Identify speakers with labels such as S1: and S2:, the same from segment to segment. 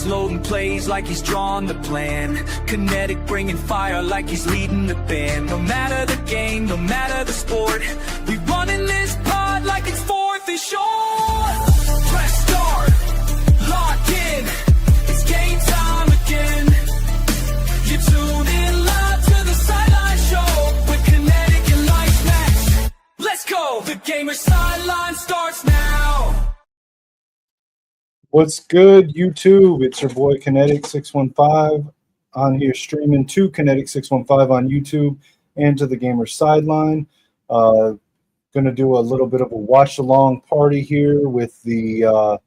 S1: Offense loading plays like he's drawing the plan. Kinetik bringing fire like he's leading the band. No matter the game, no matter the sport, we running this pod like it's fourth and short. Press start, lock in, it's game time again. You tune in live to the Sideline Show with Kinetik and Lights Match. Let's go, the Gamer Sideline starts now.
S2: What's good, YouTube? It's your boy Kinetik 615 on here streaming to Kinetik 615 on YouTube and to the Gamer Sideline. Going to do a little bit of a watch-along party here with the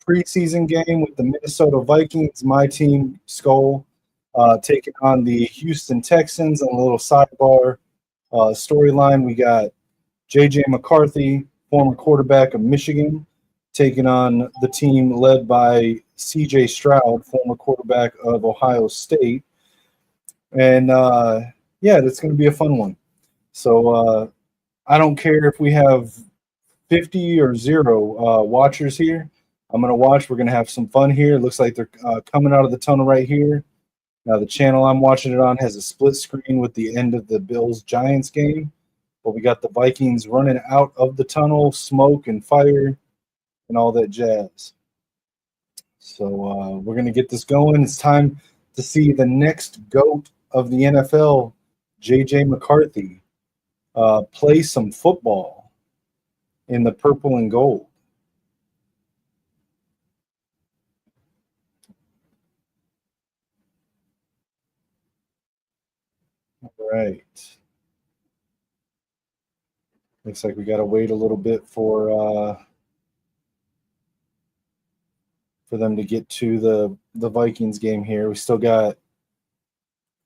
S2: preseason game with the Minnesota Vikings, my team, Skull, taking on the Houston Texans. On a little sidebar storyline, we got J.J. McCarthy, former quarterback of Michigan, taking on the team led by C.J. Stroud, former quarterback of Ohio State. And, yeah, that's going to be a fun one. So I don't care if we have 50 or 0 watchers here. I'm going to watch. We're going to have some fun here. It looks like they're coming out of the tunnel right here. Now, the channel I'm watching it on has a split screen with the end of the Bills-Giants game. But we got the Vikings running out of the tunnel, smoke and fire, and all that jazz. So we're going to get this going. It's time to see the next GOAT of the NFL, J.J. McCarthy, play some football in the purple and gold. All right. Looks like we got to wait a little bit for them to get to the Vikings game here. We still got,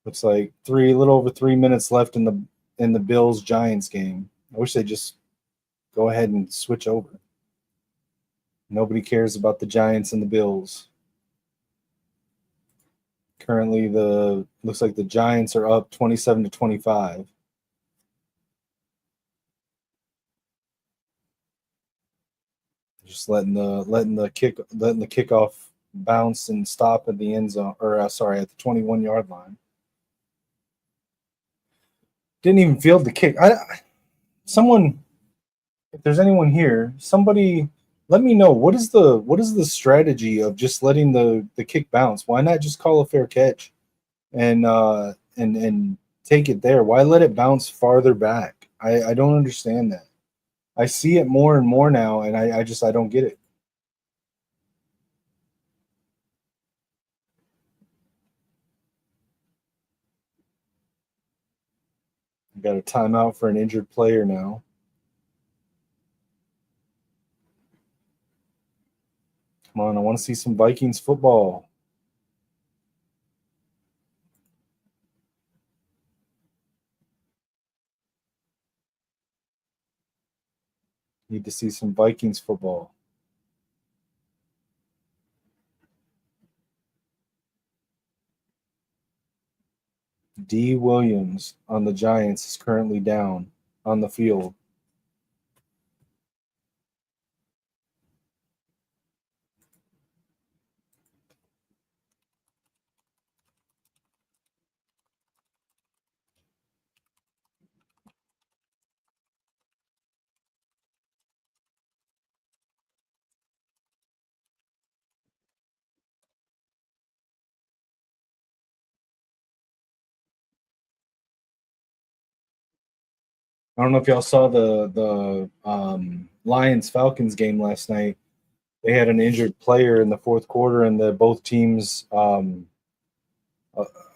S2: looks like a little over 3 minutes left in the Bills-Giants game. I wish they'd just go ahead and switch over. Nobody cares about the Giants and the Bills. Currently, looks like the Giants are up 27-25. Just letting the kickoff bounce and stop at the end zone, or at the 21-yard line. Didn't even field the kick. Someone, if there's anyone here, somebody let me know what is the strategy of just letting the kick bounce? Why not just call a fair catch and take it there? Why let it bounce farther back? I don't understand that. I see it more and more now, and I don't get it. Got a timeout for an injured player now. Come on, I want to see some Vikings football. Need to see some Vikings football. D. Williams on the Giants is currently down on the field. I don't know if y'all saw the Lions-Falcons game last night. They had an injured player in the fourth quarter, and both teams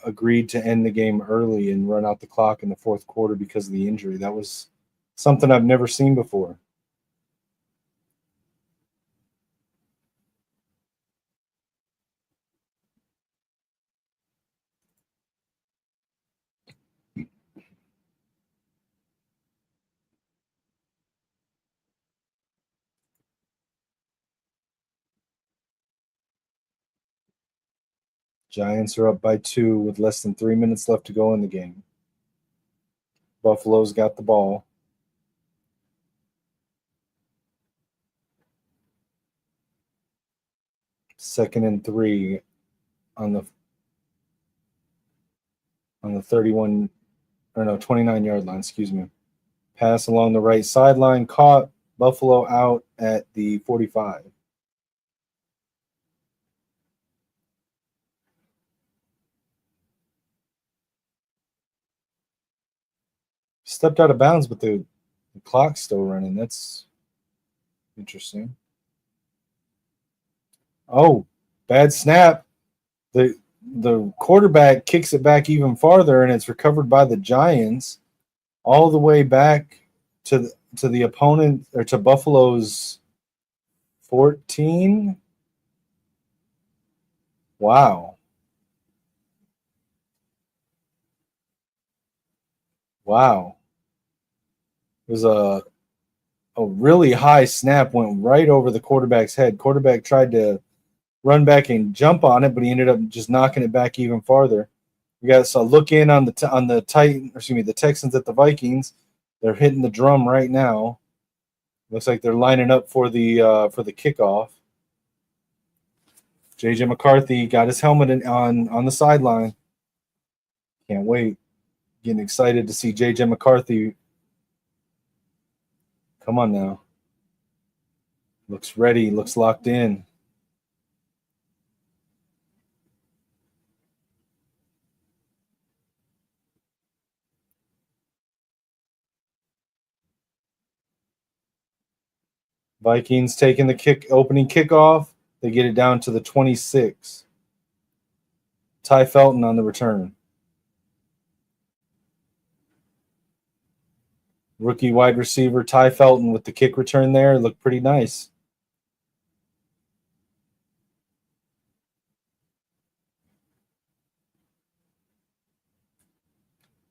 S2: agreed to end the game early and run out the clock in the fourth quarter because of the injury. That was something I've never seen before. Giants are up by 2 with less than 3 minutes left to go in the game. Buffalo's got the ball. 2nd and 3 on the 31 or no 29-yard line, excuse me. Pass along the right sideline, caught. Buffalo out at the 45. Stepped out of bounds, but the clock's still running. That's interesting. Oh, bad snap. The quarterback kicks it back even farther, and it's recovered by the Giants all the way back to the opponent, or to Buffalo's 14. Wow. It was a really high snap, went right over the quarterback's head. Quarterback tried to run back and jump on it, but he ended up just knocking it back even farther. We got a look in on the the Texans at the Vikings. They're hitting the drum right now. Looks like they're lining up for the kickoff. JJ McCarthy got his helmet on the sideline. Can't wait. Getting excited to see JJ McCarthy. Come on now. Looks ready. Looks locked in. Vikings taking the opening kickoff. They get it down to the 26. Ty Felton on the return. Rookie wide receiver Ty Felton with the kick return there. Looked pretty nice.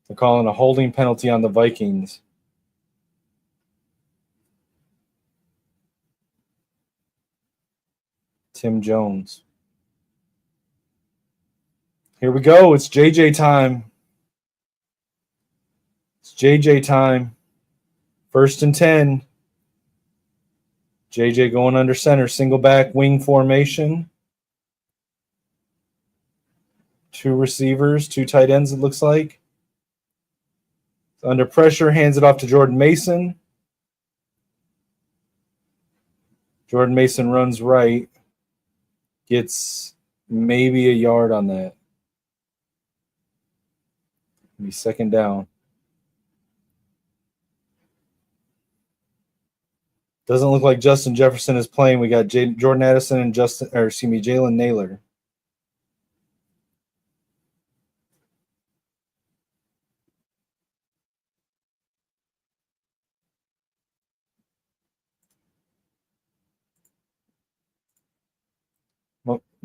S2: They're calling a holding penalty on the Vikings. Tim Jones. Here we go. It's JJ time. It's JJ time. 1st and 10. JJ going under center. Single back wing formation. 2 receivers, 2 tight ends, it looks like. Under pressure, hands it off to Jordan Mason. Jordan Mason runs right. Gets maybe a yard on that. Maybe 2nd down. Doesn't look like Justin Jefferson is playing. We got Jordan Addison and Jalen Naylor.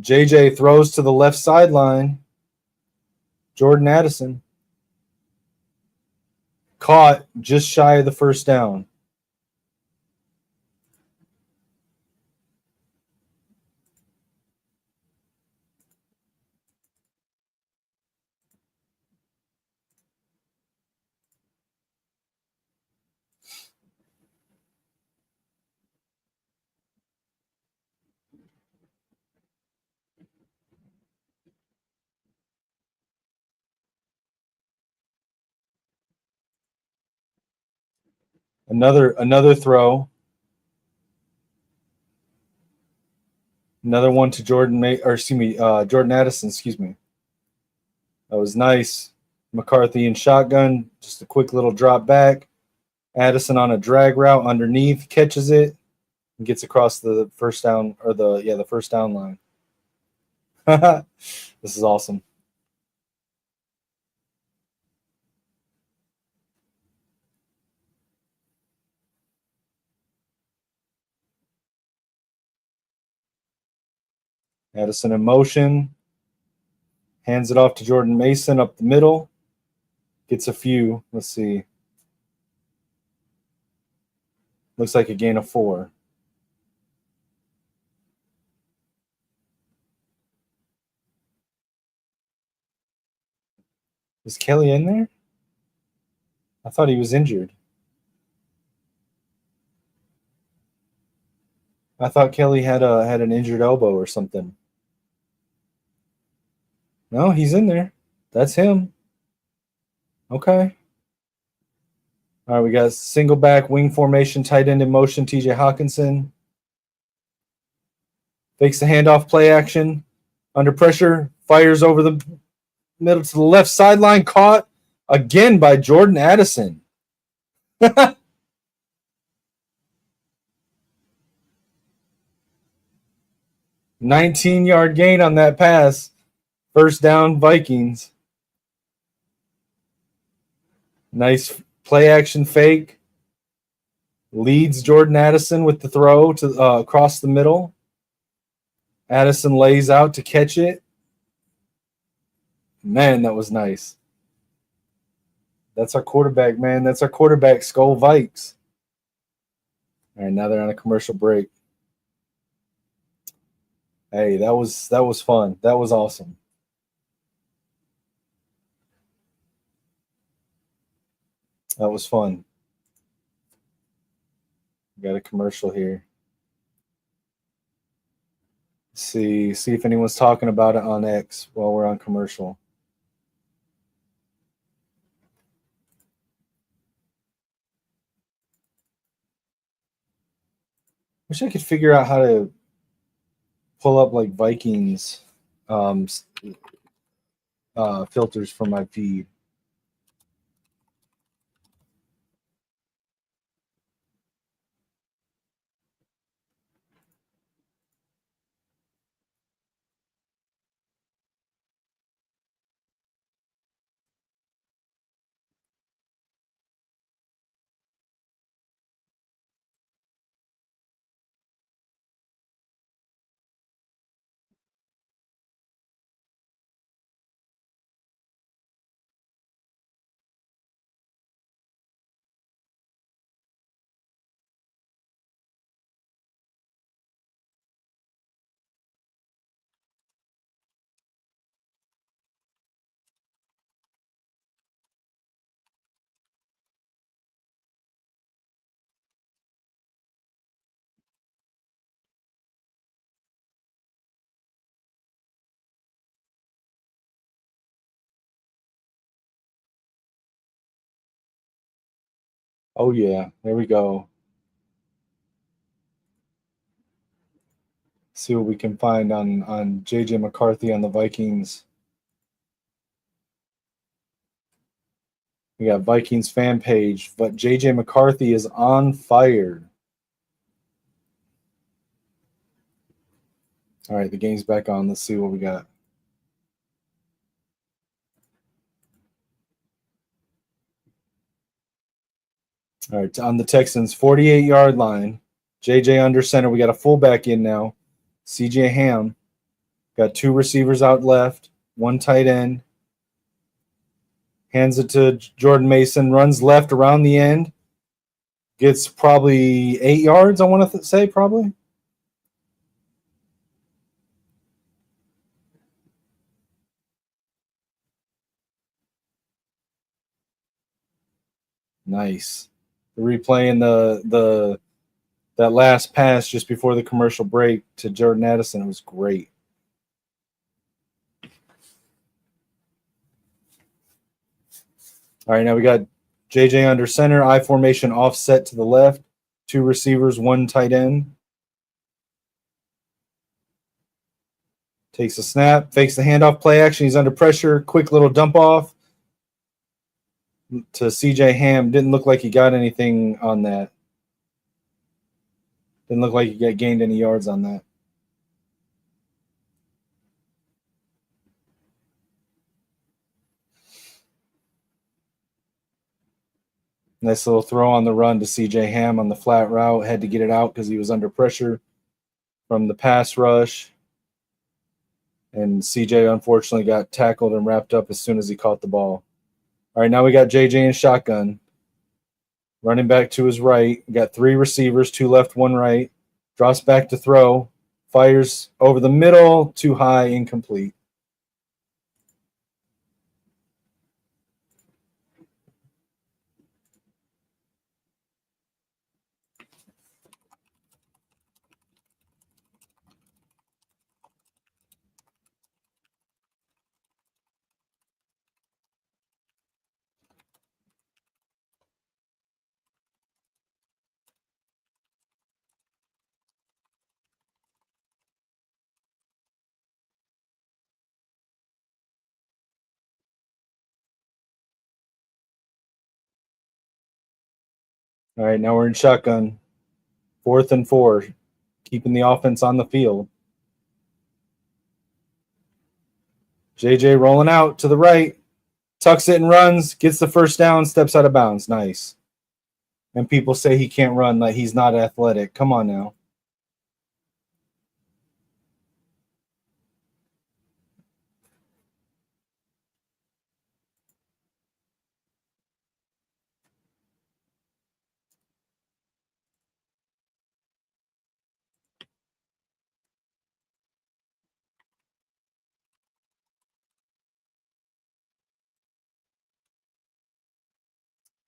S2: JJ throws to the left sideline. Jordan Addison. Caught just shy of the 1st down. Another throw. Another one to Jordan Addison, excuse me. That was nice. McCarthy in shotgun, just a quick little drop back. Addison on a drag route underneath, catches it, and gets across the 1st down, or the 1st down line. This is awesome. Addison in motion. Hands it off to Jordan Mason up the middle. Gets a few. Let's see. Looks like a gain of 4. Is Kelly in there? I thought he was injured. I thought Kelly had an injured elbow or something. No, he's in there. That's him. Okay. All right, we got single back wing formation, tight end in motion. TJ Hawkinson fakes the handoff, play action, under pressure, fires over the middle to the left sideline, caught again by Jordan Addison. 19-yard gain on that pass. First down, Vikings. Nice play action fake. Leads Jordan Addison with the throw to across the middle. Addison lays out to catch it. Man, that was nice. That's our quarterback, man. That's our quarterback, Skull Vikes. All right, now they're on a commercial break. Hey, that was fun. That was awesome. That was fun. Got a commercial here. See if anyone's talking about it on X while we're on commercial. Wish I could figure out how to pull up like Vikings filters from my feed. Oh yeah, there we go. See what we can find on JJ McCarthy on the Vikings. We got Vikings fan page, but JJ McCarthy is on fire. All right, the game's back on. Let's see what we got. All right, on the Texans, 48-yard line. JJ under center. We got a fullback in now. CJ Ham. Got two receivers out left, one tight end. Hands it to Jordan Mason. Runs left around the end. Gets probably 8 yards, I want to say, probably. Nice. Replaying that last pass just before the commercial break to Jordan Addison. It was great. All right, now we got JJ under center, I formation offset to the left, two receivers, one tight end. Takes a snap, fakes the handoff, play action. He's under pressure. Quick little dump off to CJ Ham. Didn't look like he got anything on that. Didn't look like he gained any yards on that. Nice little throw on the run to CJ Ham on the flat route. Had to get it out because he was under pressure from the pass rush. And CJ unfortunately got tackled and wrapped up as soon as he caught the ball. All right, now we got JJ in shotgun. Running back to his right. We got three receivers, two left, one right. Drops back to throw. Fires over the middle, too high, incomplete. All right, now we're in shotgun. 4th and 4. Keeping the offense on the field. JJ rolling out to the right. Tucks it and runs. Gets the first down. Steps out of bounds. Nice. And people say he can't run, like he's not athletic. Come on now.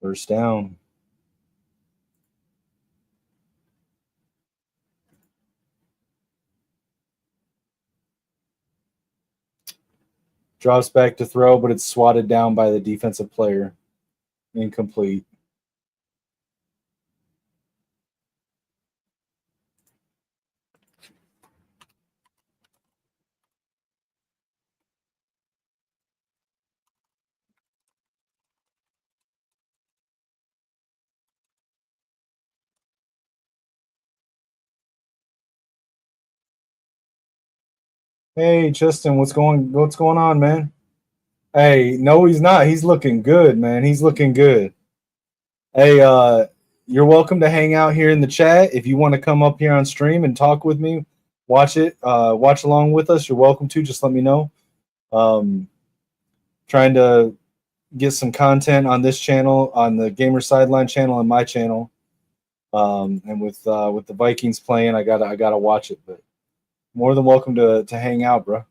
S2: First down. Drops back to throw, but it's swatted down by the defensive player. Incomplete. Hey, Justin, what's going on, man? Hey, no, he's not. He's looking good, man. He's looking good. Hey, you're welcome to hang out here in the chat. If you want to come up here on stream and talk with me, watch along with us, you're welcome to. Just let me know. Trying to get some content on this channel, on the Gamer Sideline channel, and my channel. And with the Vikings playing, I gotta watch it. But more than welcome to hang out, bro.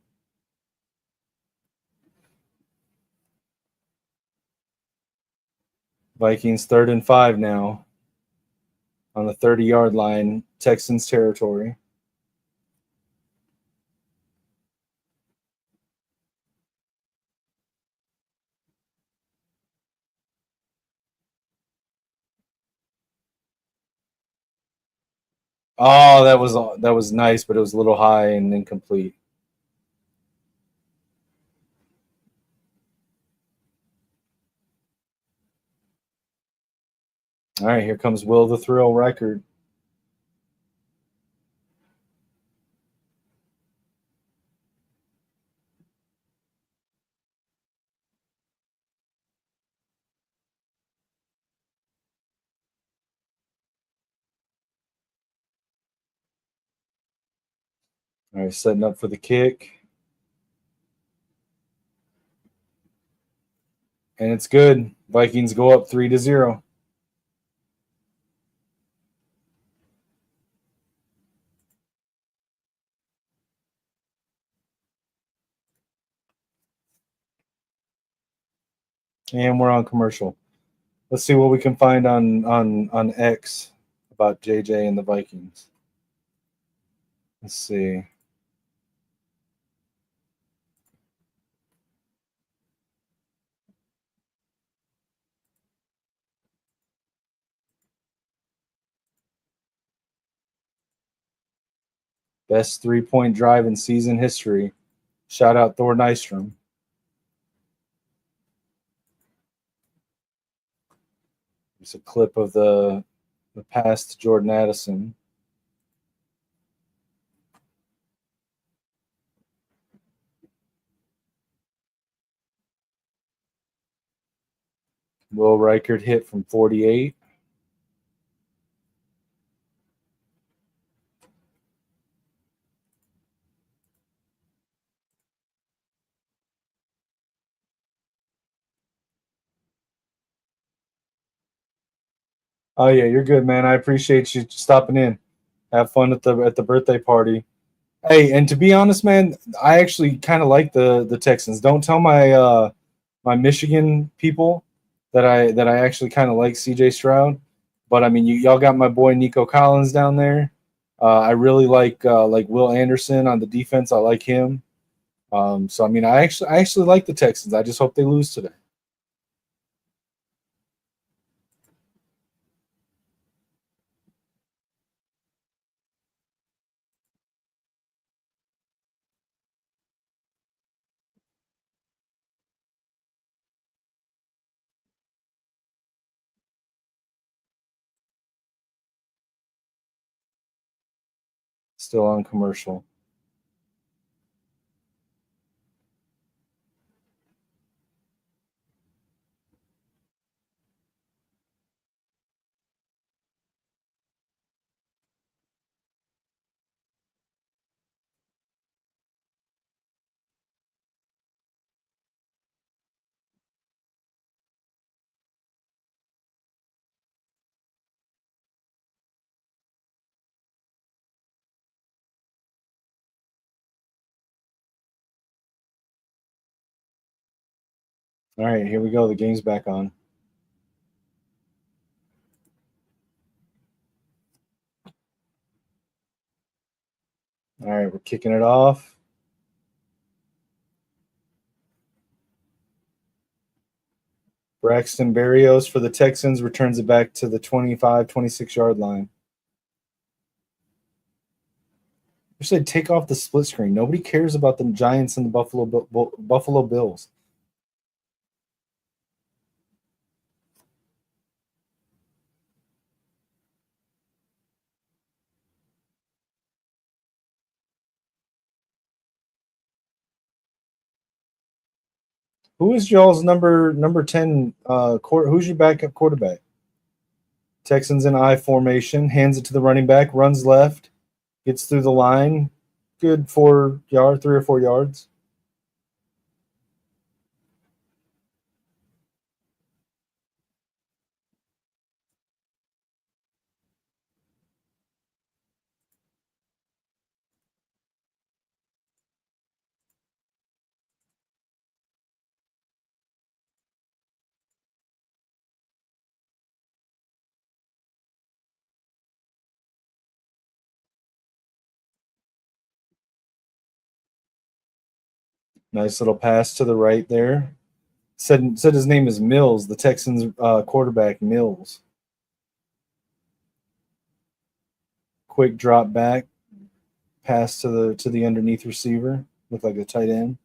S2: Vikings 3rd and 5 now on the 30-yard line, Texans territory. Oh, that was nice, but it was a little high and incomplete. All right, here comes Will the Thrill record. All right, setting up for the kick. And it's good. Vikings go up 3-0. And we're on commercial. Let's see what we can find on X about JJ and the Vikings. Let's see. Best 3-point drive in season history. Shout out Thor Nystrom. It's a clip of the pass to Jordan Addison. Will Reichert hit from 48. Oh yeah, you're good, man. I appreciate you stopping in. Have fun at the birthday party. Hey, and to be honest, man, I actually kind of like the Texans. Don't tell my Michigan people that I actually kind of like CJ Stroud, but I mean, y'all got my boy Nico Collins down there. I really like Will Anderson on the defense. I like him. So I mean, I actually like the Texans. I just hope they lose today. Still on commercial. All right, here we go. The game's back on. All right, we're kicking it off. Braxton Berrios for the Texans returns it back to the 25, 26-yard line. I should take off the split screen. Nobody cares about the Giants and the Buffalo Bills. Who is y'all's number 10? Who's your backup quarterback? Texans in I formation. Hands it to the running back. Runs left. Gets through the line. Good 3 or 4 yards. Nice little pass to the right there. Said his name is Mills, the Texans quarterback Mills. Quick drop back, pass to the underneath receiver. Looked like a tight end.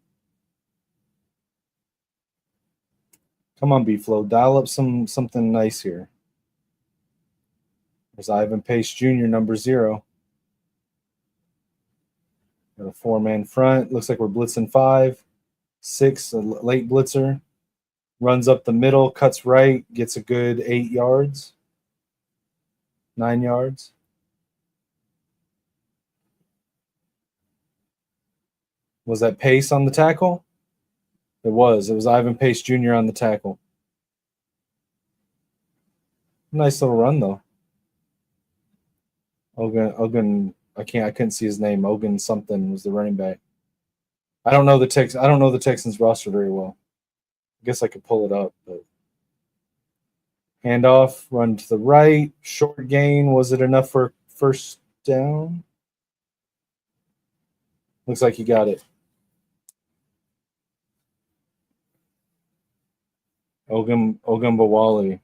S2: Come on, B-Flow. Dial up something nice here. There's Ivan Pace Jr., number 0. Got a 4-man front. Looks like we're blitzing 5. 6, a late blitzer. Runs up the middle, cuts right, gets a good 8 yards. 9 yards. Was that Pace on the tackle? It was. It was Ivan Pace Jr. on the tackle. Nice little run though. Ogun. I couldn't see his name. Ogun something was the running back. I don't know the Texans roster very well. I guess I could pull it up, but handoff, run to the right, short gain. Was it enough for first down? Looks like he got it. Ogunbowale.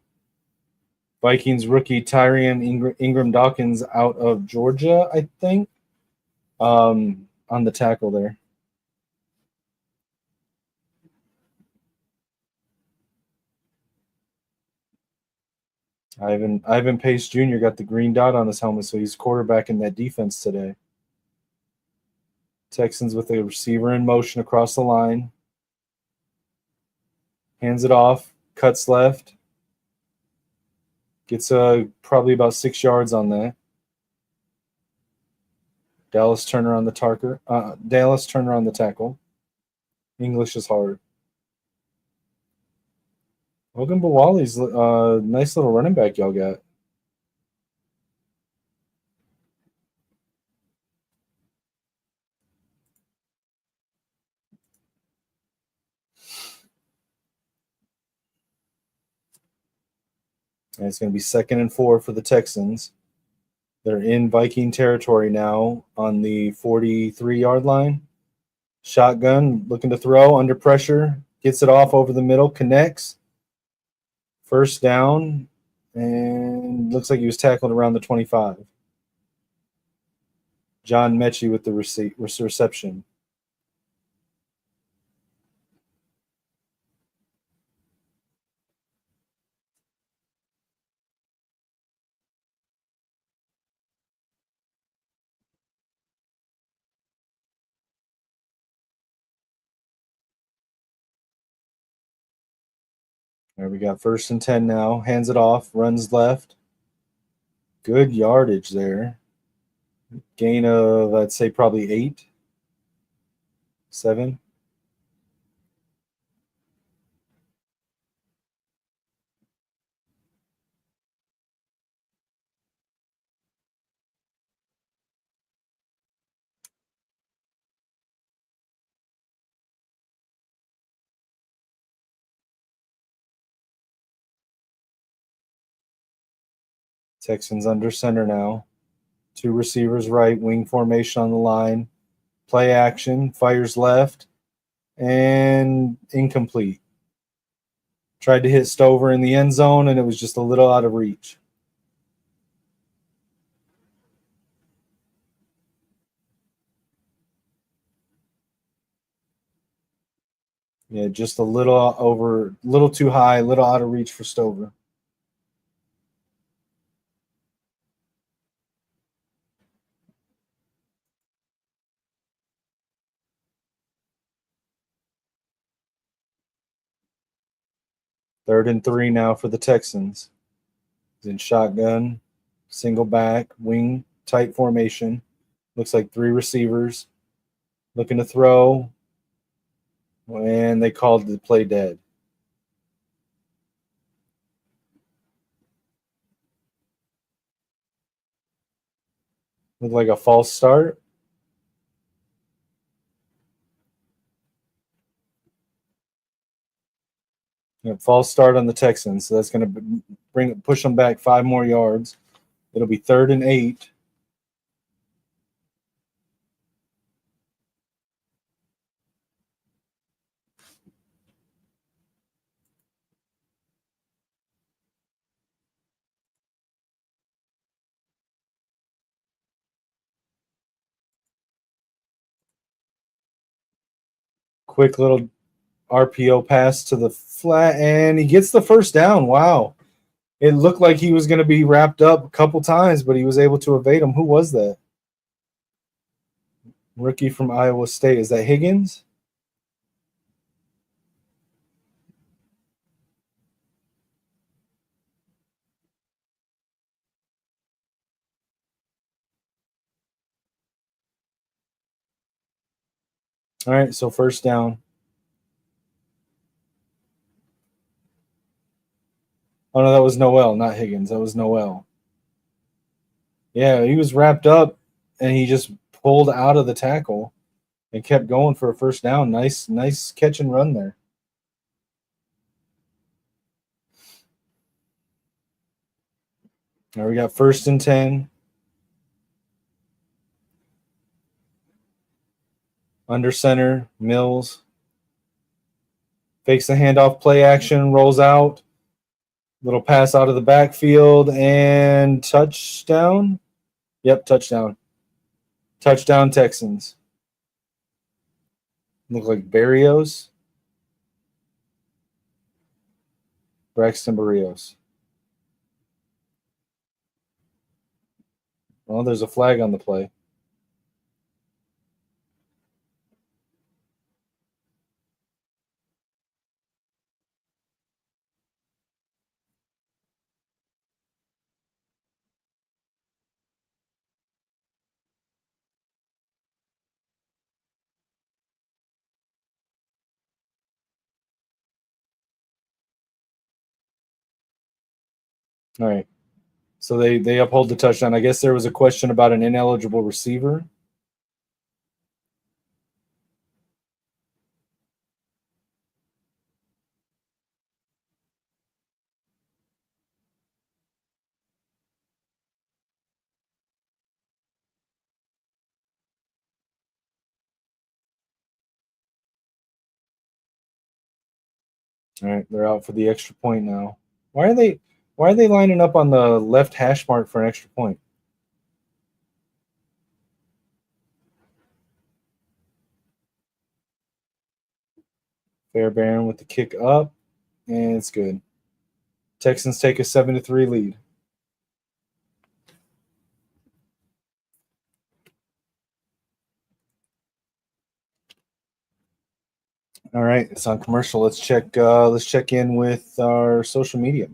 S2: Vikings rookie Tyrion Ingram Dawkins out of Georgia, I think, on the tackle there. Ivan Pace Jr. got the green dot on his helmet, so he's quarterbacking that defense today. Texans with a receiver in motion across the line. Hands it off, cuts left. Gets probably about 6 yards on that. Dallas Turner on the tackle. English is hard. Ogunbowale's nice little running back y'all got. And it's going to be 2nd and 4 for the Texans. They're in Viking territory now on the 43-yard line. Shotgun, looking to throw, under pressure. Gets it off over the middle, connects. First down, and looks like he was tackled around the 25. John Mechie with the reception. There we got 1st and 10 now. Hands it off, runs left. Good yardage there. Gain of, I'd say, probably 8, 7. Texans under center now. 2 receivers right, wing formation on the line. Play action, fires left, and incomplete. Tried to hit Stover in the end zone, and it was just a little out of reach. Yeah, just a little too high, a little out of reach for Stover. Third and 3 now for the Texans. He's in shotgun, single back, wing, tight formation. Looks like 3 receivers. Looking to throw. And they called the play dead. Looked like a false start. Yep, false start on the Texans. So that's going to push them back 5 more yards. It'll be 3rd and 8. Quick little RPO pass to the flat, and he gets the first down. Wow. It looked like he was going to be wrapped up a couple times, but he was able to evade him. Who was that? Rookie from Iowa State. Is that Higgins? All right, so first down. Oh, no, that was Noel, not Higgins. That was Noel. Yeah, he was wrapped up, and he just pulled out of the tackle and kept going for a first down. Nice catch and run there. Now we got 1st and 10. Under center, Mills. Fakes the handoff, play action, rolls out. Little pass out of the backfield, and touchdown. Yep, touchdown. Touchdown, Texans. Look like Barrios. Braxton Berrios. Well, there's a flag on the play. All right. So they uphold the touchdown. I guess there was a question about an ineligible receiver. All right, they're out for the extra point now. Why are they lining up on the left hash mark for an extra point? Fairbairn with the kick up, and it's good. Texans take a 7-3 lead. All right, it's on commercial. Let's check. Let's check in with our social media.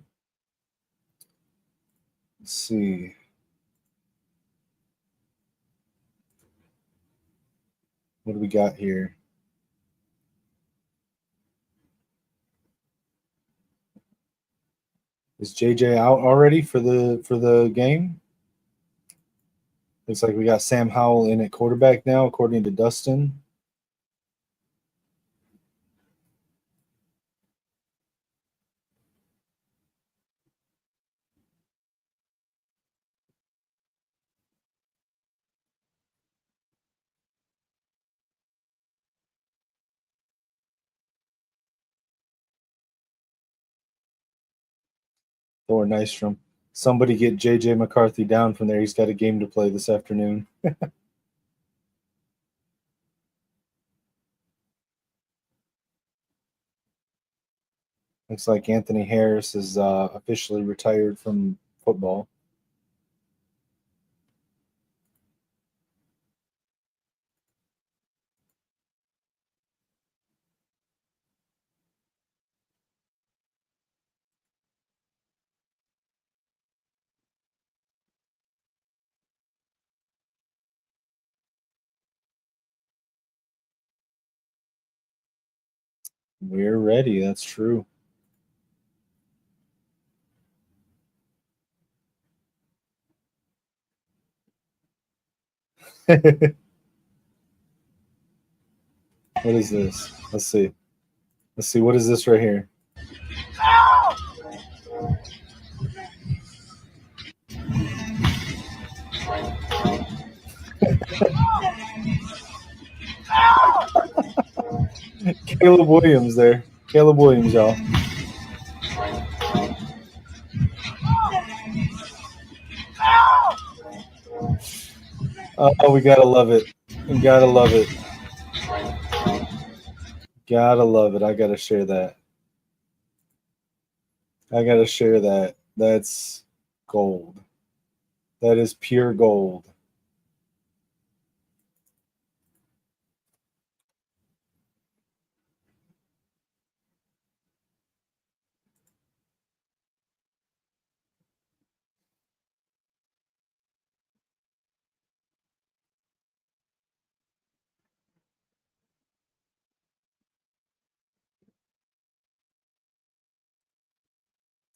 S2: Let's see. What do we got here? Is JJ out already for the game? Looks like we got Sam Howell in at quarterback now, according to Dustin. Thor Nystrom. Somebody get JJ McCarthy down from there. He's got a game to play this afternoon. Looks like Anthony Harris is officially retired from football. We're ready. That's true. What is this? Let's see. Let's see. What is this right here? Caleb Williams there. Caleb Williams, y'all. Oh, we gotta love it. We gotta love it. Gotta love it. I gotta share that. I gotta share that. That's gold. That is pure gold.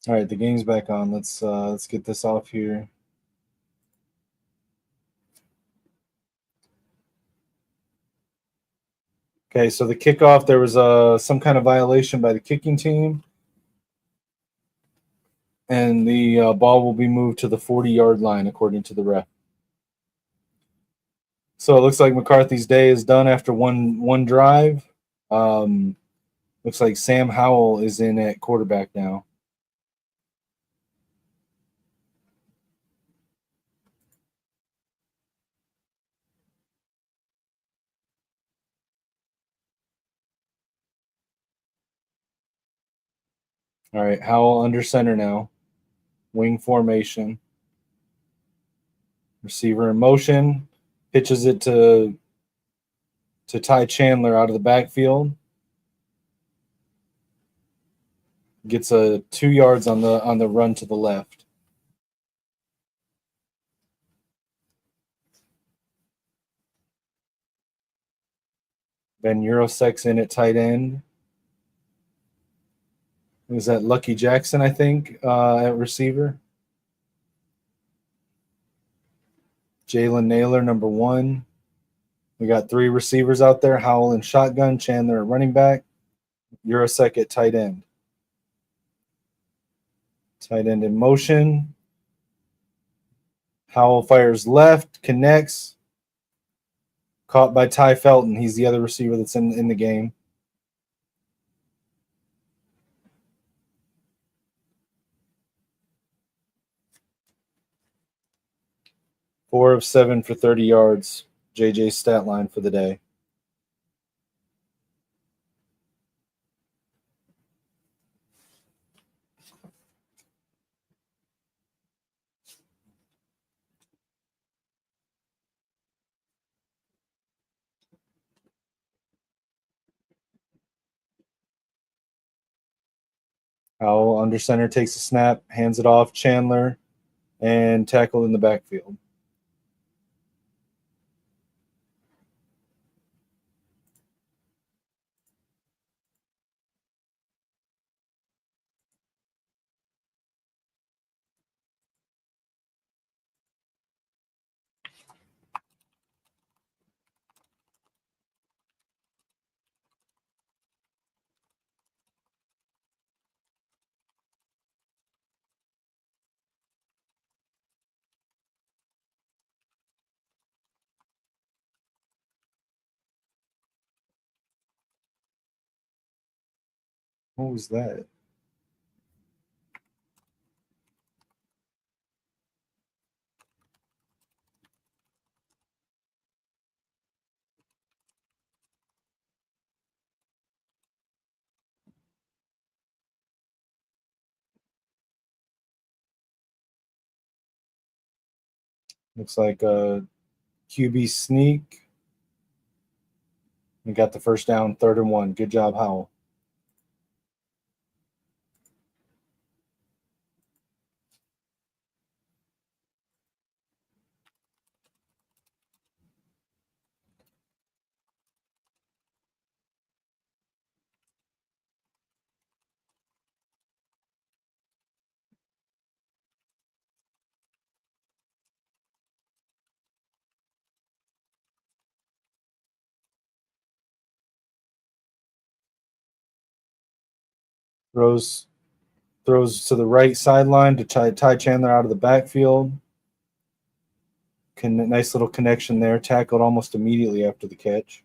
S2: All right, the game's back on. Let's get this off here. Okay, so the kickoff, there was some kind of violation by the kicking team, and the ball will be moved to the 40-yard line according to the ref. So it looks like McCarthy's day is done after one drive. Looks like Sam Howell is in at quarterback now. All right, Howell under center now. Wing formation. Receiver in motion. Pitches it to Ty Chandler out of the backfield. Gets a 2 yards on the run to the left. Van Eurosek's in at tight end. Is that Lucky Jackson, I think, at receiver? Jalen Naylor, number 1. We got 3 receivers out there. Howell in shotgun, Chandler at running back, Eurosek at tight end. Tight end in motion. Howell fires left, connects. Caught by Ty Felton. He's the other receiver that's in the game. Four of 7 for 30 yards. JJ's stat line for the day. Howell under center takes a snap, hands it off Chandler, and tackle in the backfield. What was that? Looks like a QB sneak. We got the first down, 3rd and 1. Good job, Howell. Throws to the right sideline to Ty Chandler out of the backfield. Nice little connection there. Tackled almost immediately after the catch.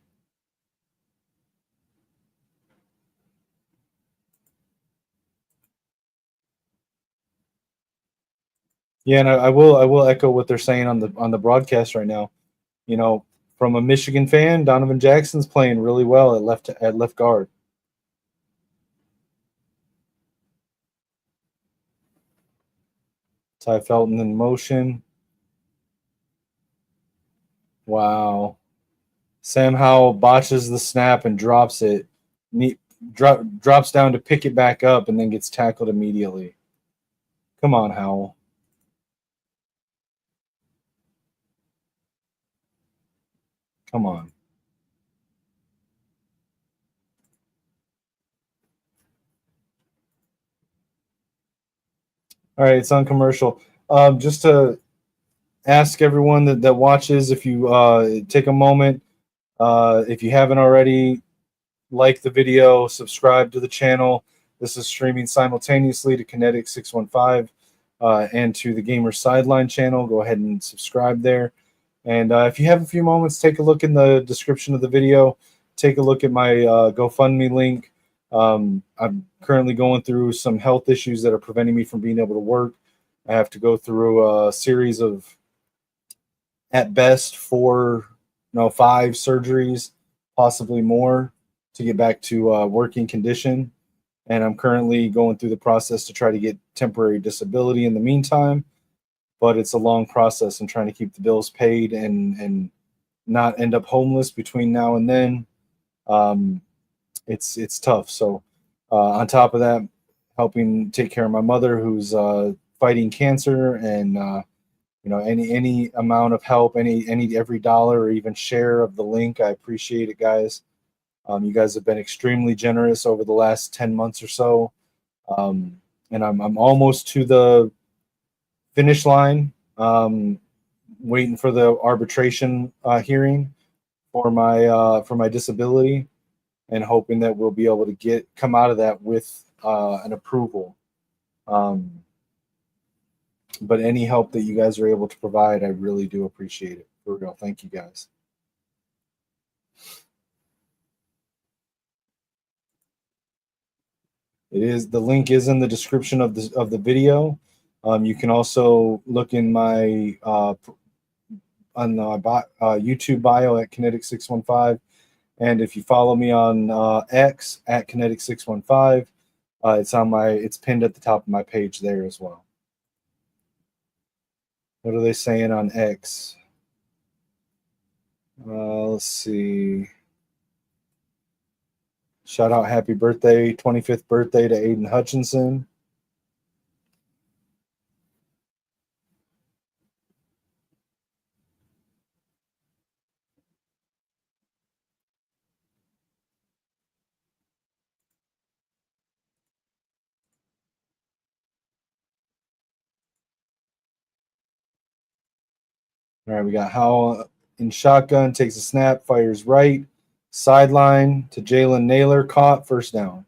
S2: Yeah, and I will echo what they're saying on the broadcast right now. You know, from a Michigan fan, Donovan Jackson's playing really well at left guard. Ty Felton in motion. Wow. Sam Howell botches the snap and drops it. Drops down to pick it back up and then gets tackled immediately. Come on, Howell. Come on. All right, it's on commercial. Just to ask everyone that watches, if you take a moment, if you haven't already, like the video, subscribe to the channel. This is streaming simultaneously to Kinetik 615 and to the Gamer Sideline channel. Go ahead and subscribe there. And if you have a few moments, take a look in the description of the video. Take a look at my GoFundMe link. I'm currently going through some health issues that are preventing me from being able to work. I have to go through a series of, at best, 5 surgeries, possibly more, to get back to working condition. And I'm currently going through the process to try to get temporary disability in the meantime. But it's a long process, and trying to keep the bills paid and not end up homeless between now and then. It's tough. So on top of that, helping take care of my mother who's fighting cancer, and any amount of help, every dollar or even share of the link, I appreciate it, guys. You guys have been extremely generous over the last 10 months or so, and I'm almost to the finish line. Waiting for the arbitration hearing for my disability, and hoping that we'll be able to come out of that with an approval. But any help that you guys are able to provide, I really do appreciate it. For real, thank you guys. The link is in the description of the video. You can also look in my on the YouTube bio at Kinetik 615, and if you follow me on X at Kinetik 615, it's pinned at the top of my page there as well. What are they saying on X? Let's see. Shout out happy birthday, 25th birthday to Aiden Hutchinson. All right, we got Howell in shotgun, takes a snap, fires right, sideline to Jalen Naylor, caught, first down.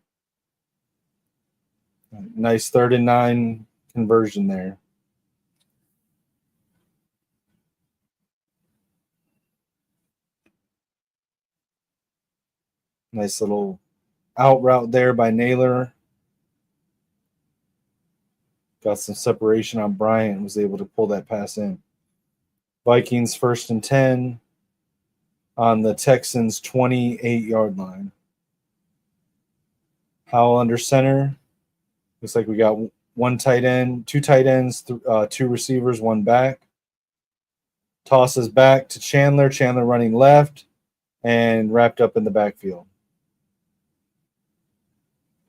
S2: Nice 3rd and 9 conversion there. Nice little out route there by Naylor. Got some separation on Bryant, was able to pull that pass in. Vikings 1st and 10 on the Texans 28-yard line. Howell under center. Looks like we got one tight end, two tight ends, two receivers, one back. Tosses back to Chandler. Chandler running left and wrapped up in the backfield.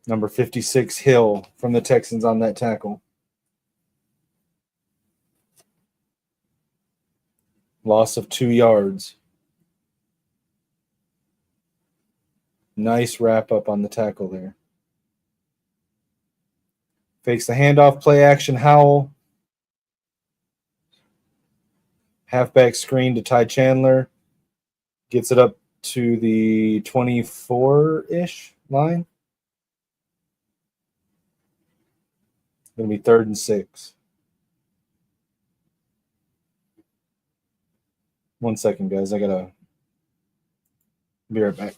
S2: Number 56, Hill from the Texans on that tackle. Loss of 2 yards. Nice wrap up on the tackle there. Fakes the handoff, play action, Howell. Halfback screen to Ty Chandler. Gets it up to the 24-ish line. Going to be 3rd and 6. 1 second, guys. I got to be right back.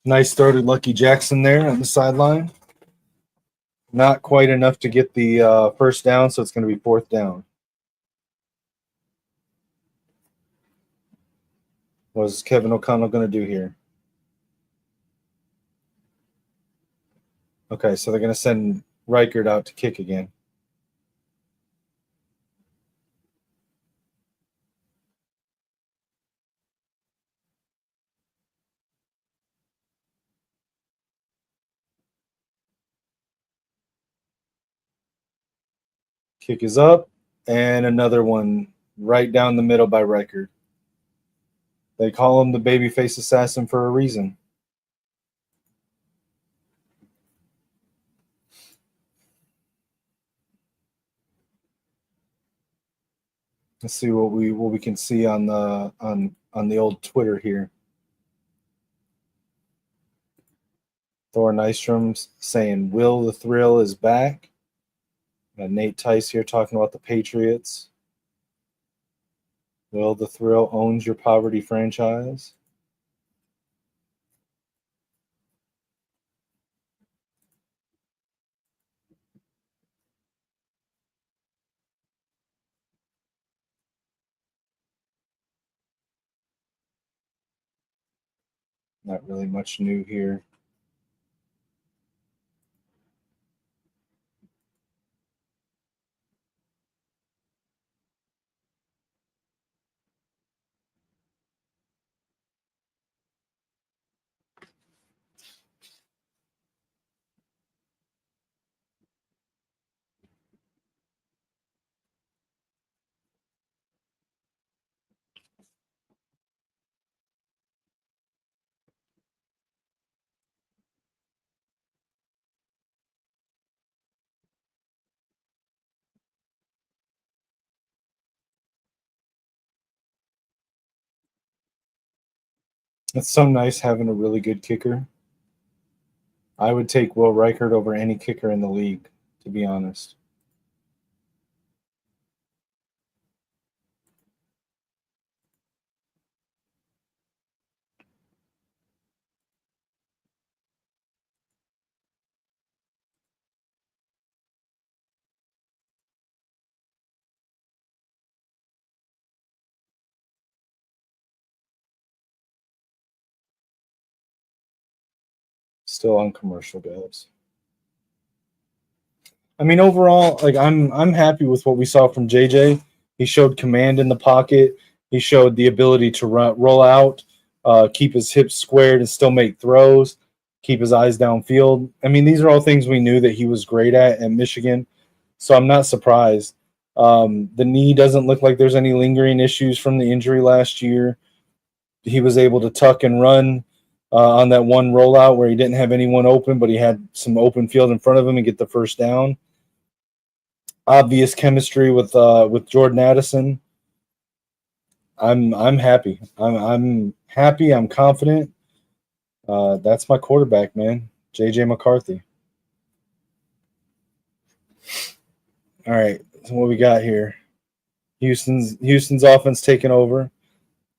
S2: Nice throw to Lucky Jackson there on the sideline. Not quite enough to get the first down, so it's going to be 4th down. What is Kevin O'Connell going to do here? Okay, so they're going to send Reichert out to kick again. Kick is up, and another one right down the middle by Reichert. They call him the babyface assassin for a reason. Let's see what we can see on the old Twitter here. Thor Nystrom's saying Will the Thrill is back. Got Nate Tice here talking about the Patriots. Will the Thrill owns your poverty franchise. Not really much new here. It's so nice having a really good kicker. I would take Will Reichert over any kicker in the league, to be honest. Still on commercial, guys. I mean, overall, like I'm happy with what we saw from JJ. He showed command in the pocket. He showed the ability to roll out, keep his hips squared, and still make throws. Keep his eyes downfield. I mean, these are all things we knew that he was great at Michigan. So I'm not surprised. The knee doesn't look like there's any lingering issues from the injury last year. He was able to tuck and run on that one rollout where he didn't have anyone open, but he had some open field in front of him and get the first down. Obvious chemistry with Jordan Addison. I'm happy. I'm happy. I'm confident. That's my quarterback, man. JJ McCarthy. All right, so what we got here? Houston's offense taking over.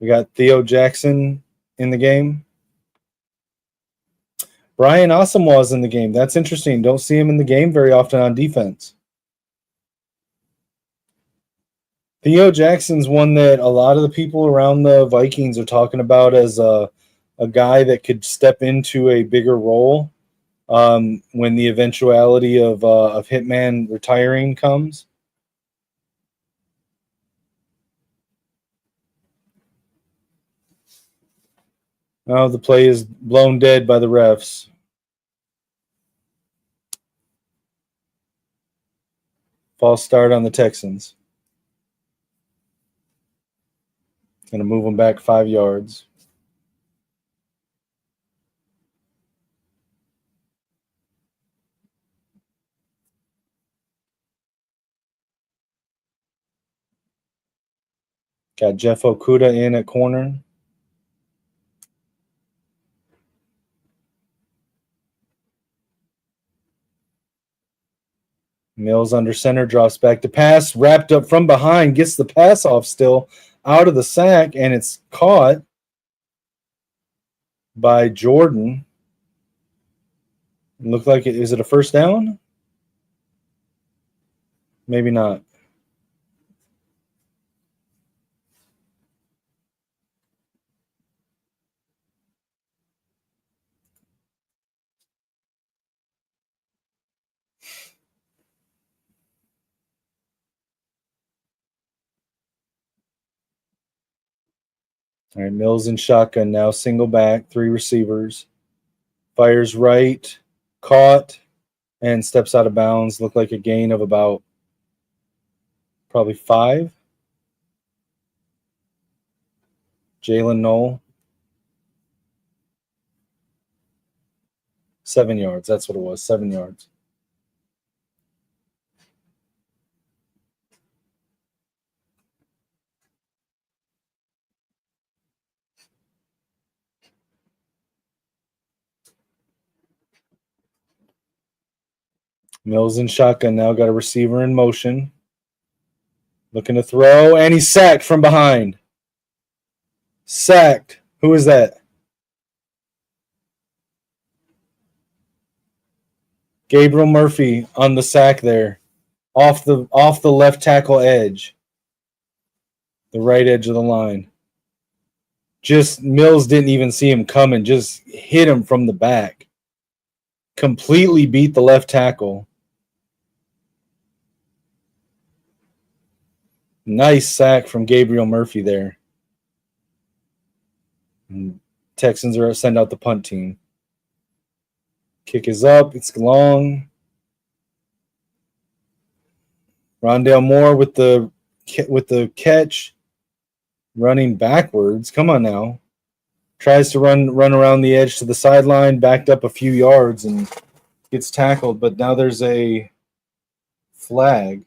S2: We got Theo Jackson in the game. Brian Asamoah's in the game. That's interesting. Don't see him in the game very often on defense. Theo Jackson's one that a lot of the people around the Vikings are talking about as a guy that could step into a bigger role when the eventuality of Hitman retiring comes. Now the play is blown dead by the refs. False start on the Texans. Going to move them back 5 yards. Got Jeff Okuda in at corner. Mills under center, drops back to pass, wrapped up from behind, gets the pass off still, out of the sack, and it's caught by Jordan. Looked like is it a first down? Maybe not. All right, Mills in shotgun now, single back, 3 receivers. Fires right, caught, and steps out of bounds. Looked like a gain of about probably 5. Jalen Knoll. 7 yards. That's what it was, 7 yards. Mills in shotgun now, got a receiver in motion. Looking to throw, and he's sacked from behind. Sacked. Who is that? Gabriel Murphy on the sack there. Off the left tackle edge. The right edge of the line. Just Mills didn't even see him coming, just hit him from the back. Completely beat the left tackle. Nice sack from Gabriel Murphy there. And Texans are send out the punt team. Kick is up. It's long. Rondale Moore with the catch. Running backwards. Come on now. Tries to run around the edge to the sideline. Backed up a few yards and gets tackled. But now there's a flag.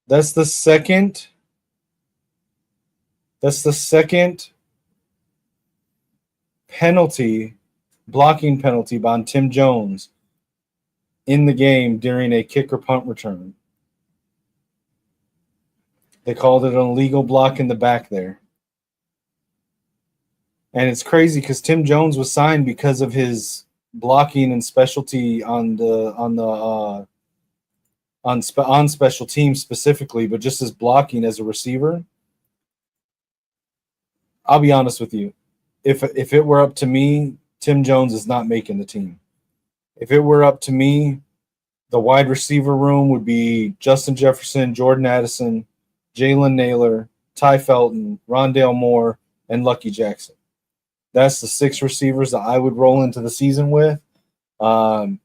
S2: That's the second penalty, blocking penalty on Tim Jones in the game during a kick or punt return. They called it an illegal block in the back there. And it's crazy because Tim Jones was signed because of his blocking and specialty on special teams specifically, but just his blocking as a receiver. I'll be honest with you. If it were up to me, Tim Jones is not making the team. If it were up to me, the wide receiver room would be Justin Jefferson, Jordan Addison, Jalen Naylor, Ty Felton, Rondale Moore, and Lucky Jackson. That's the 6 receivers that I would roll into the season with. I'm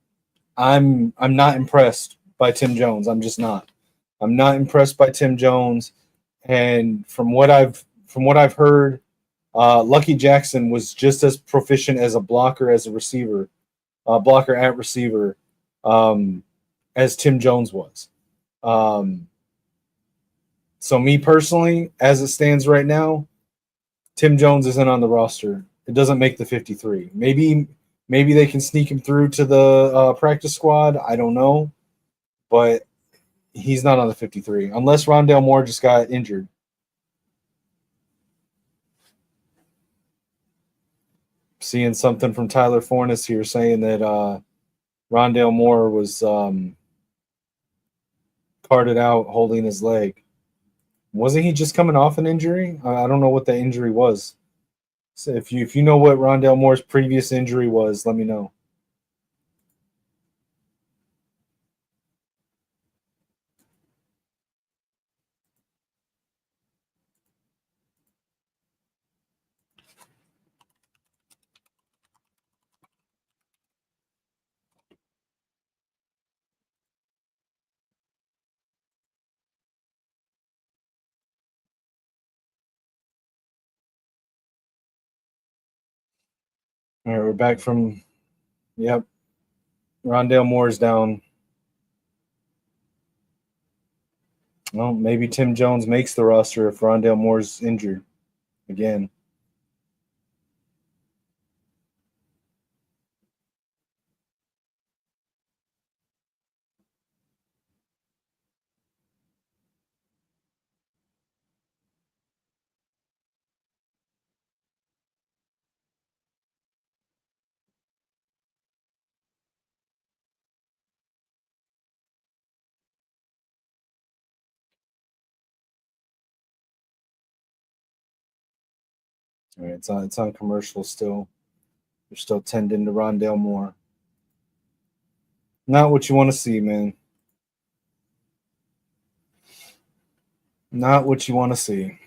S2: not impressed by Tim Jones. I'm just not. I'm not impressed by Tim Jones. And from what I've heard, Lucky Jackson was just as proficient as a blocker as a receiver, blocker at receiver, as Tim Jones was. So me personally, as it stands right now, Tim Jones isn't on the roster. It doesn't make the 53. Maybe they can sneak him through to the practice squad. I don't know, but he's not on the 53 unless Rondale Moore just got injured. Seeing something from Tyler Fornes here saying that Rondale Moore was carted out holding his leg. Wasn't he just coming off an injury? I don't know what that injury was. So if you know what Rondale Moore's previous injury was, let me know. All right, we're back from. Yep, Rondale Moore's down. Well, maybe Tim Jones makes the roster if Rondale Moore's injured again. All right, it's on commercial still. They're still tending to Rondale Moore. Not what you want to see, man. Not what you want to see.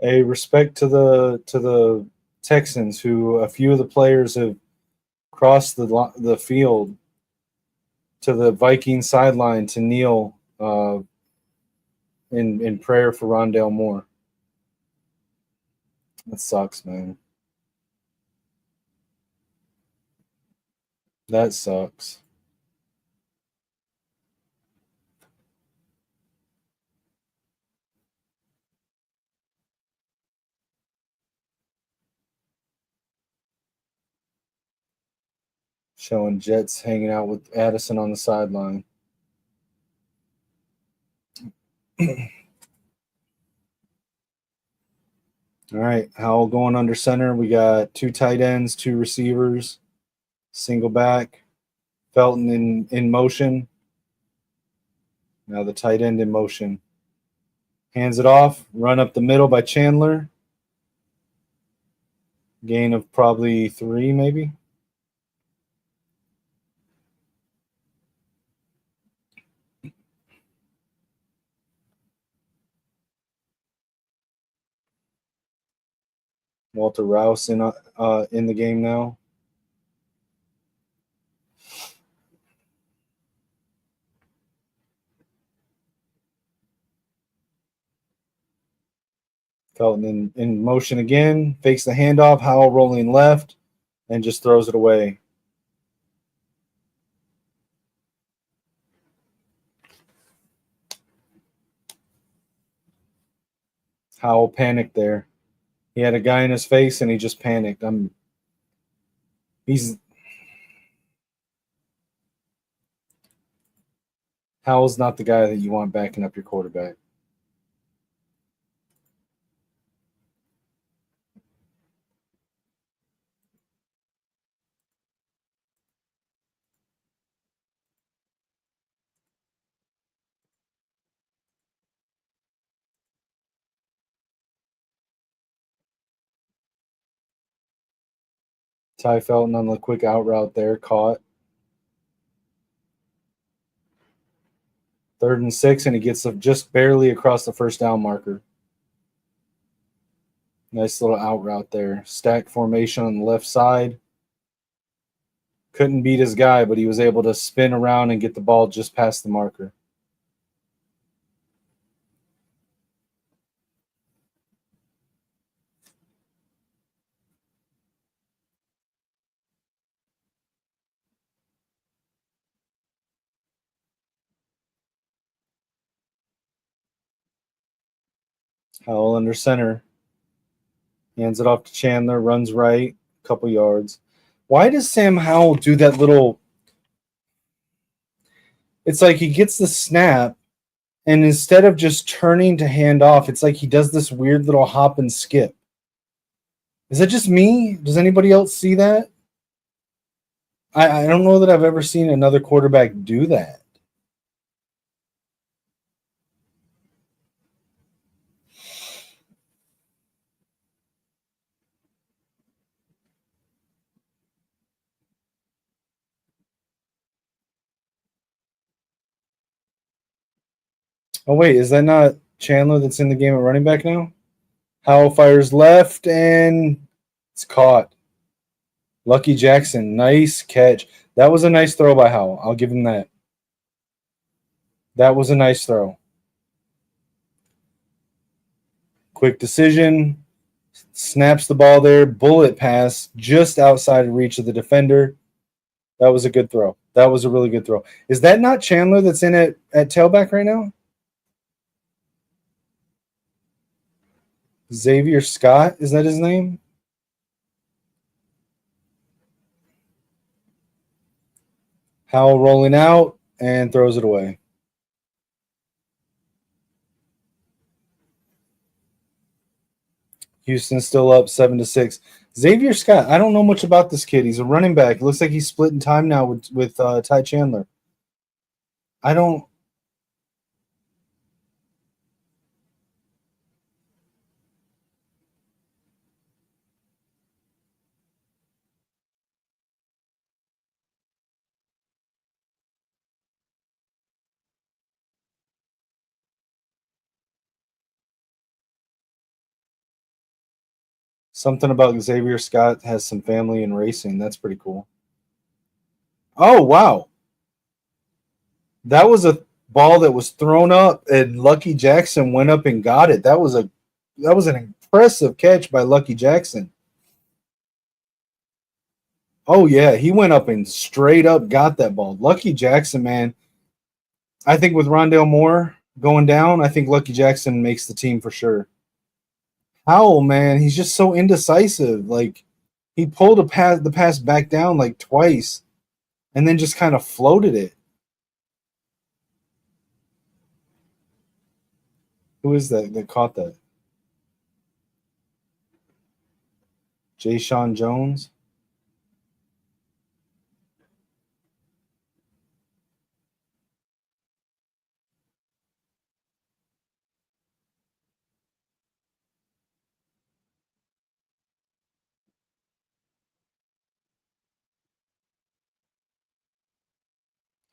S2: A respect to the Texans, who a few of the players have crossed the field to the Viking sideline to kneel in prayer for Rondale Moore. That sucks, man. That sucks. Showing Jets hanging out with Addison on the sideline. All right, Howell going under center. We got 2 tight ends, 2 receivers, single back. Felton in motion. Now the tight end in motion. Hands it off. Run up the middle by Chandler. Gain of probably 3, maybe. Walter Rouse in the game now. Felton in motion again. Fakes the handoff. Howell rolling left and just throws it away. Howell panicked there. He had a guy in his face and he just panicked. Howell's not the guy that you want backing up your quarterback. Ty Felton on the quick out route there, caught. 3rd and 6, and he gets just barely across the first down marker. Nice little out route there. Stack formation on the left side. Couldn't beat his guy, but he was able to spin around and get the ball just past the marker. Howell under center. Hands it off to Chandler. Runs right. Couple yards. Why does Sam Howell do that little... It's like he gets the snap, and instead of just turning to hand off, it's like he does this weird little hop and skip. Is that just me? Does anybody else see that? I don't know that I've ever seen another quarterback do that. Oh, wait, is that not Chandler that's in the game at running back now? Howell fires left, and it's caught. Lucky Jackson, nice catch. That was a nice throw by Howell. I'll give him that. That was a nice throw. Quick decision. Snaps the ball there. Bullet pass just outside of reach of the defender. That was a good throw. That was a really good throw. Is that not Chandler that's in at tailback right now? Xavier Scott, is that his name? Howell rolling out and throws it away. Houston still up 7-6. Xavier Scott, I don't know much about this kid. He's a running back. It looks like he's splitting time now with Ty Chandler. I don't. Something about Xavier Scott has some family in racing. That's pretty cool. Oh, wow. That was a ball that was thrown up, and Lucky Jackson went up and got it. That was an impressive catch by Lucky Jackson. Oh, yeah, he went up and straight up got that ball. Lucky Jackson, man. I think with Rondale Moore going down, I think Lucky Jackson makes the team for sure. Howell, man, he's just so indecisive. Like, he pulled the pass back down like twice and then just kind of floated it. Who is that caught that? Jay Sean Jones?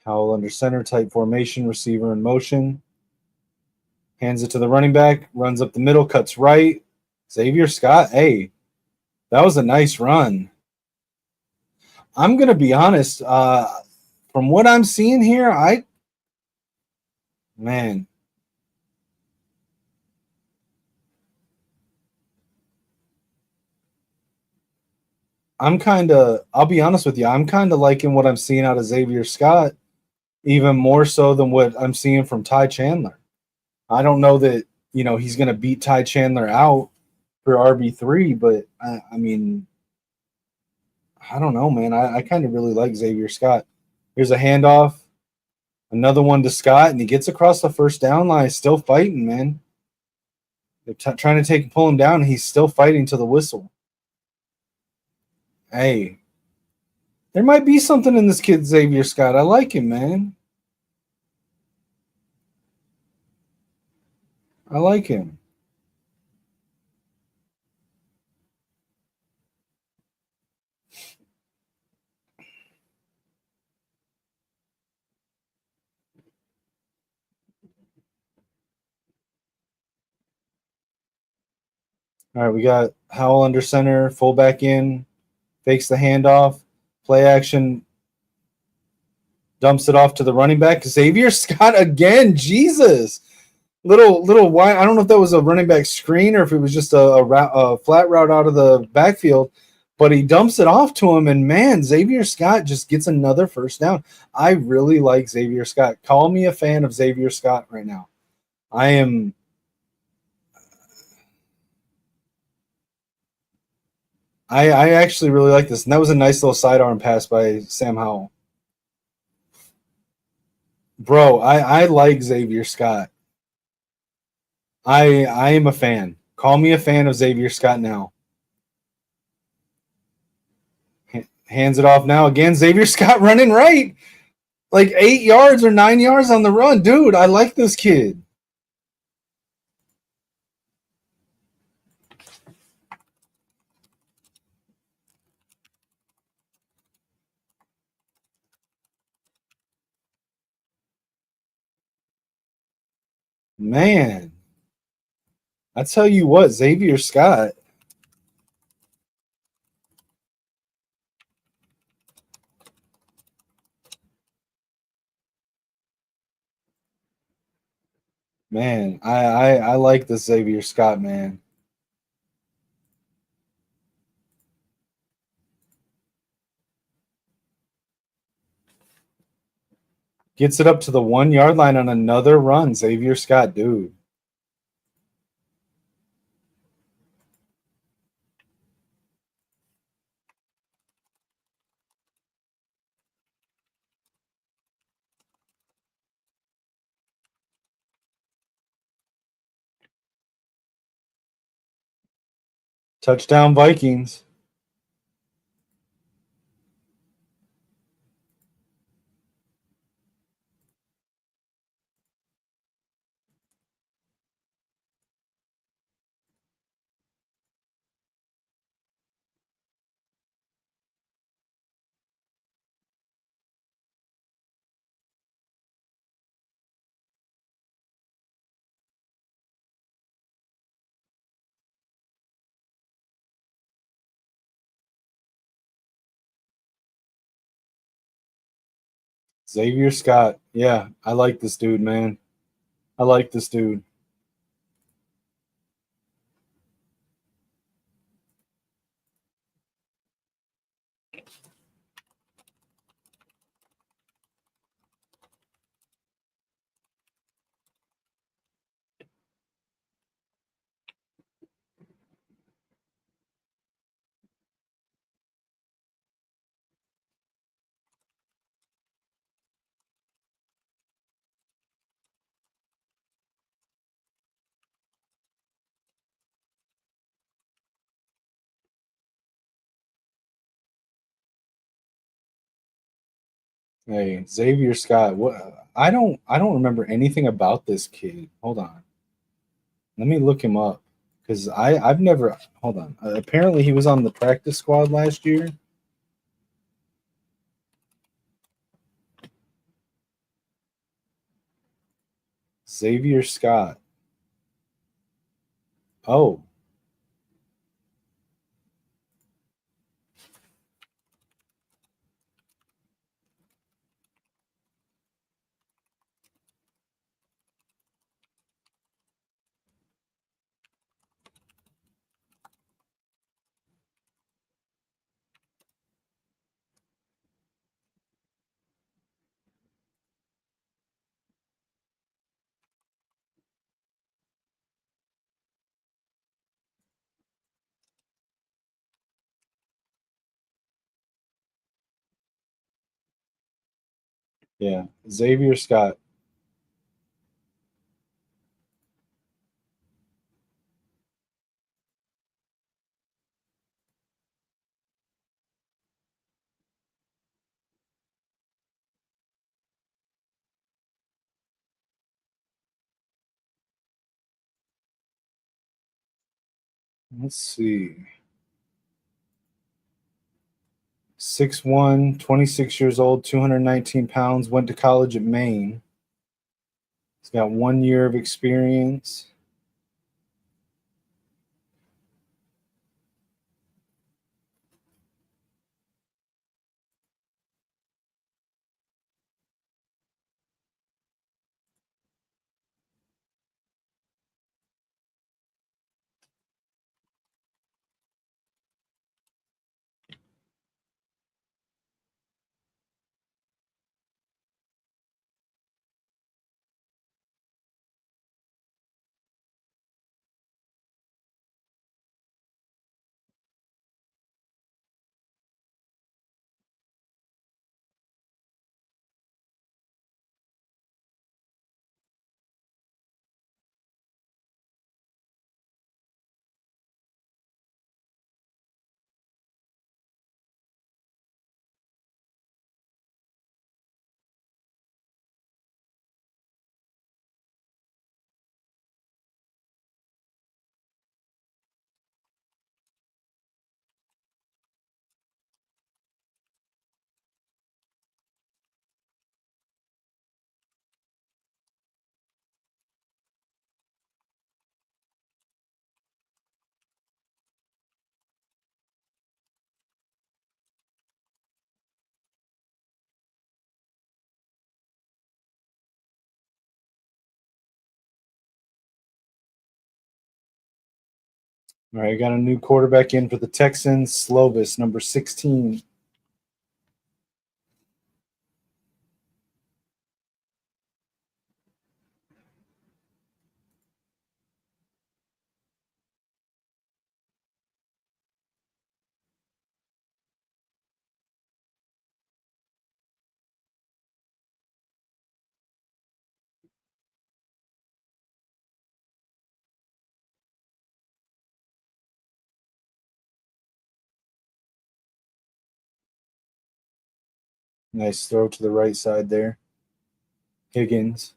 S2: Howell under center, tight formation, receiver in motion. Hands it to the running back, runs up the middle, cuts right. Xavier Scott, hey, that was a nice run. I'm going to be honest. From what I'm seeing here, man, I'll be honest with you, I'm kind of liking what I'm seeing out of Xavier Scott, even more so than what I'm seeing from Ty Chandler. I don't know that, he's going to beat Ty Chandler out for RB3, but I mean, I don't know, man. I kind of really like Xavier Scott. Here's a handoff, another one to Scott, and he gets across the first down line. Still fighting, man. They're trying to pull him down, and he's still fighting to the whistle. Hey, there might be something in this kid, Xavier Scott. I like him, man. I like him. All right, we got Howell under center, fullback in, fakes the handoff, play action, dumps it off to the running back. Xavier Scott again. Jesus. Little wide. I don't know if that was a running back screen or if it was just a flat route out of the backfield, but he dumps it off to him, and man, Xavier Scott just gets another first down. I really like Xavier Scott. Call me a fan of Xavier Scott right now. I am. I actually really like this, and that was a nice little sidearm pass by Sam Howell. Bro, I like Xavier Scott. I am a fan. Call me a fan of Xavier Scott now. Hands it off now again. Xavier Scott running right. Like 8 yards or 9 yards on the run. Dude, I like this kid. Man, I tell you what, Xavier Scott. Man, I like this Xavier Scott, man. Gets it up to the 1 yard line on another run. Xavier Scott, dude. Touchdown Vikings. Xavier Scott. Yeah, I like this dude, man. I like this dude. Hey, Xavier Scott. What? I don't remember anything about this kid. Hold on. Let me look him up because I've never. Hold on. Apparently, he was on the practice squad last year. Xavier Scott. Oh, yeah, Xavier Scott. Let's see. 6'1", 26 years old, 219 pounds. Went to college at Maine. He's got 1 year of experience. All right, got a new quarterback in for the Texans. Slovis, number 16. Nice throw to the right side there. Higgins.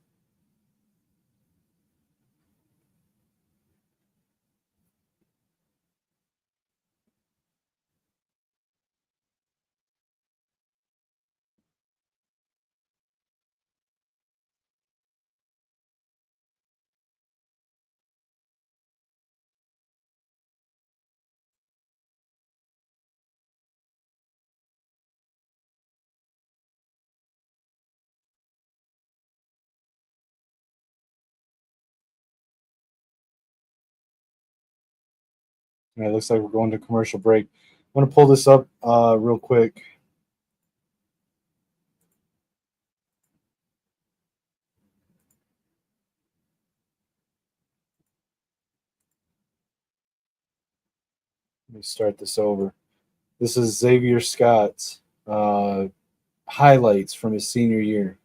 S2: It looks like we're going to commercial break. I'm going to pull this up real quick. Let me start this over. This is Xavier Scott's highlights from his senior year.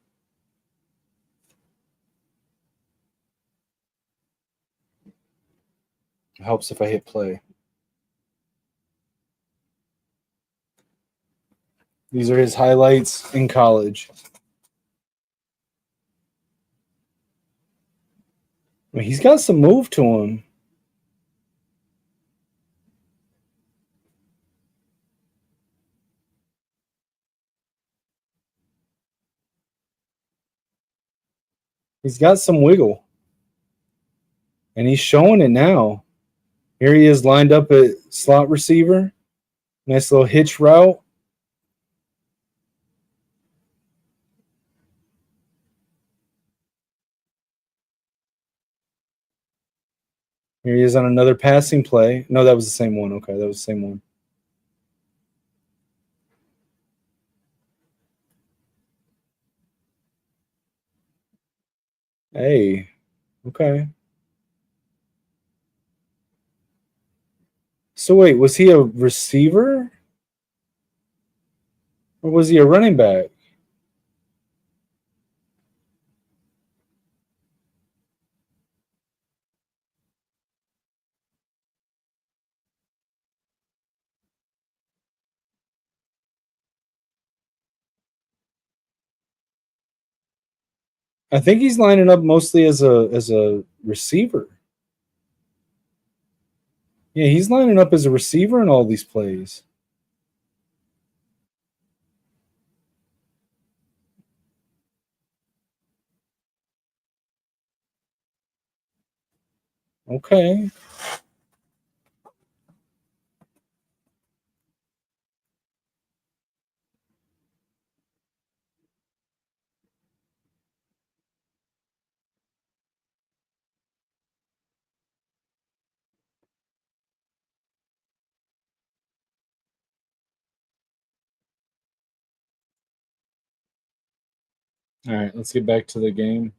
S2: It helps if I hit play. These are his highlights in college. I mean, he's got some move to him. He's got some wiggle. And he's showing it now. Here he is lined up at slot receiver. Nice little hitch route. Here he is on another passing play. No, that was the same one. Okay, that was the same one. Hey, okay. So wait, was he a receiver? Or was he a running back? I think he's lining up mostly as a receiver. Yeah, he's lining up as a receiver in all these plays. Okay. All right, let's get back to the game.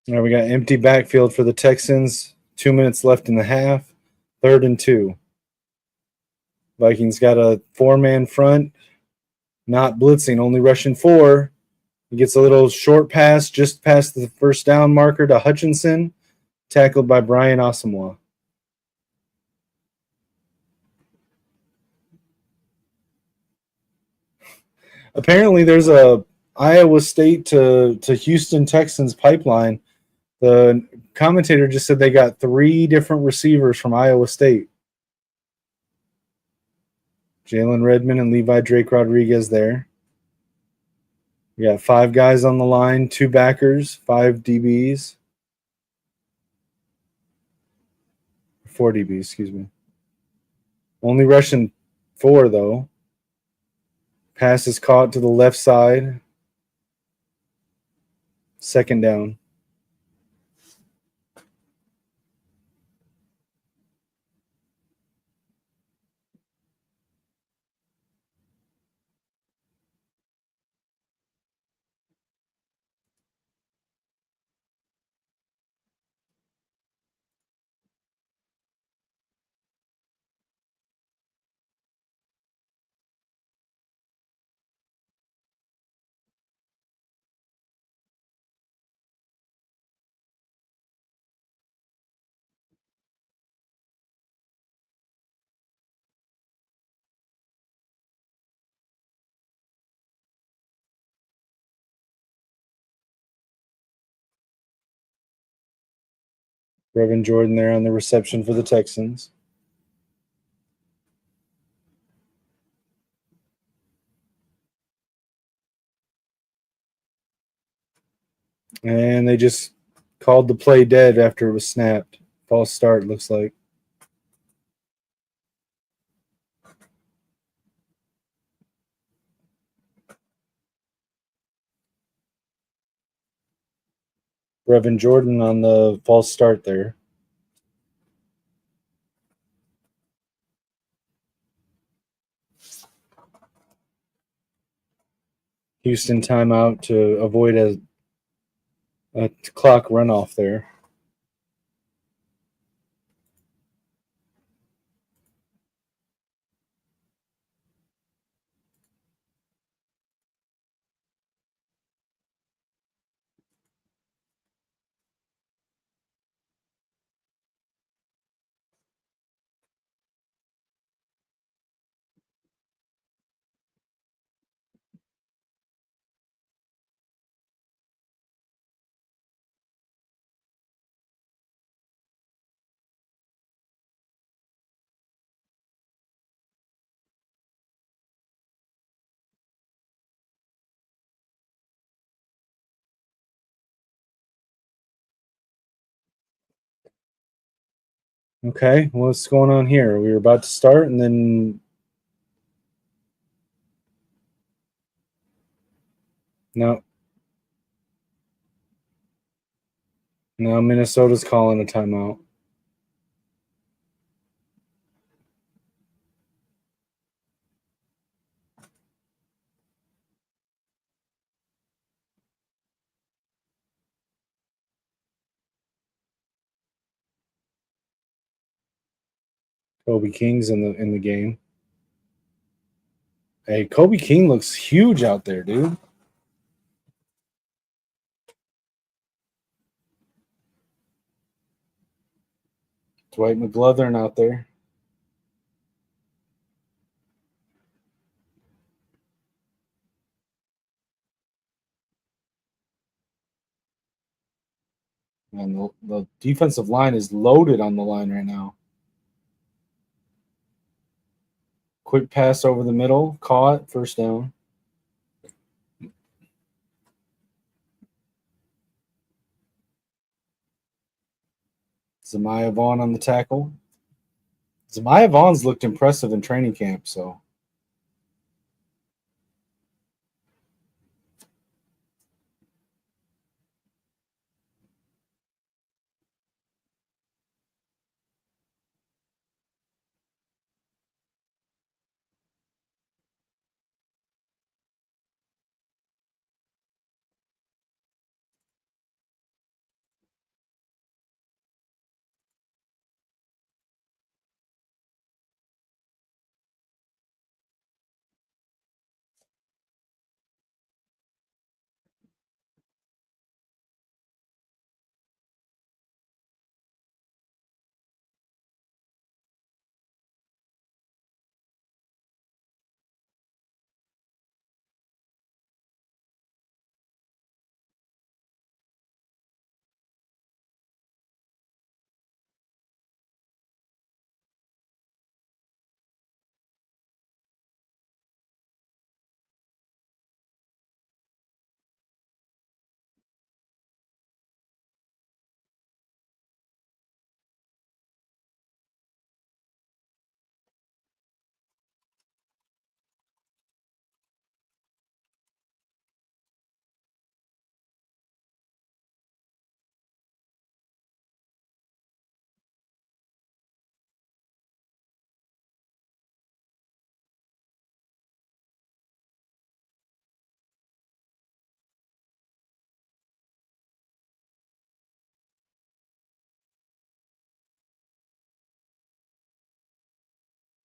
S2: All right, we got empty backfield for the Texans. 2 minutes left in the half. 3rd and 2. Vikings got a 4-man front. Not blitzing, only rushing 4. He gets a little short pass just past the first down marker to Hutchinson, tackled by Brian Asamoah. Apparently, there's a Iowa State to Houston Texans pipeline. The commentator just said they got 3 different receivers from Iowa State. Jalen Redmond and Levi Drake Rodriguez there. We got 5 guys on the line, 2 backers, 5 DBs. 4 DBs, excuse me. Only rushing 4, though. Pass is caught to the left side. 2nd down. Brevin Jordan there on the reception for the Texans. And they just called the play dead after it was snapped. False start, looks like. Brevin Jordan on the false start there. Houston timeout to avoid a clock runoff there. Okay, what's going on here? We were about to start, and then no, now Minnesota's calling a timeout. Kobe King's in the game. Hey, Kobe King looks huge out there, dude. Dwight McGlothern out there. And the defensive line is loaded on the line right now. Quick pass over the middle, caught, first down. Zamiah Vaughn on the tackle. Zamiah Vaughn's looked impressive in training camp, so.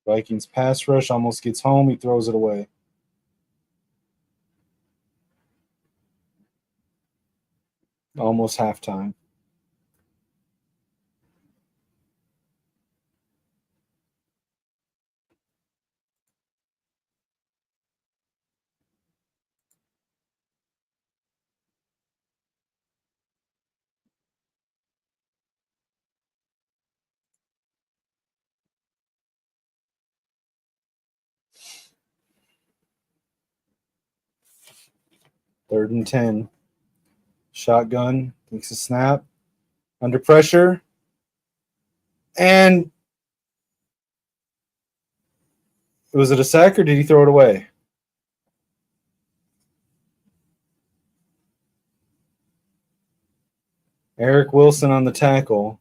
S2: Vikings pass rush almost gets home. He throws it away. Almost halftime. Third and 10. Shotgun. Takes a snap. Under pressure. And was it a sack or did he throw it away? Eric Wilson on the tackle.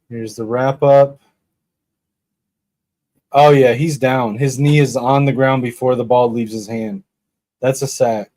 S2: Here's the wrap up. Oh, yeah, he's down. His knee is on the ground before the ball leaves his hand. That's a sack.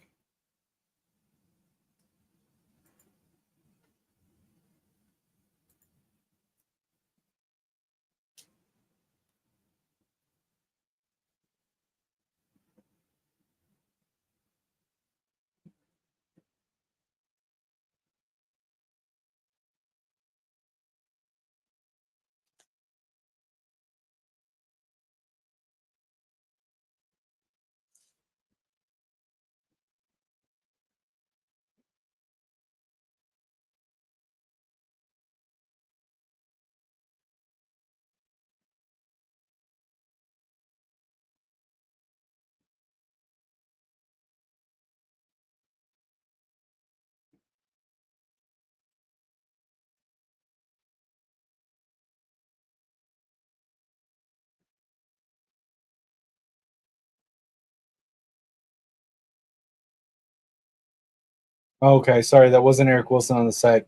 S2: Okay, sorry, that wasn't Eric Wilson on the sack.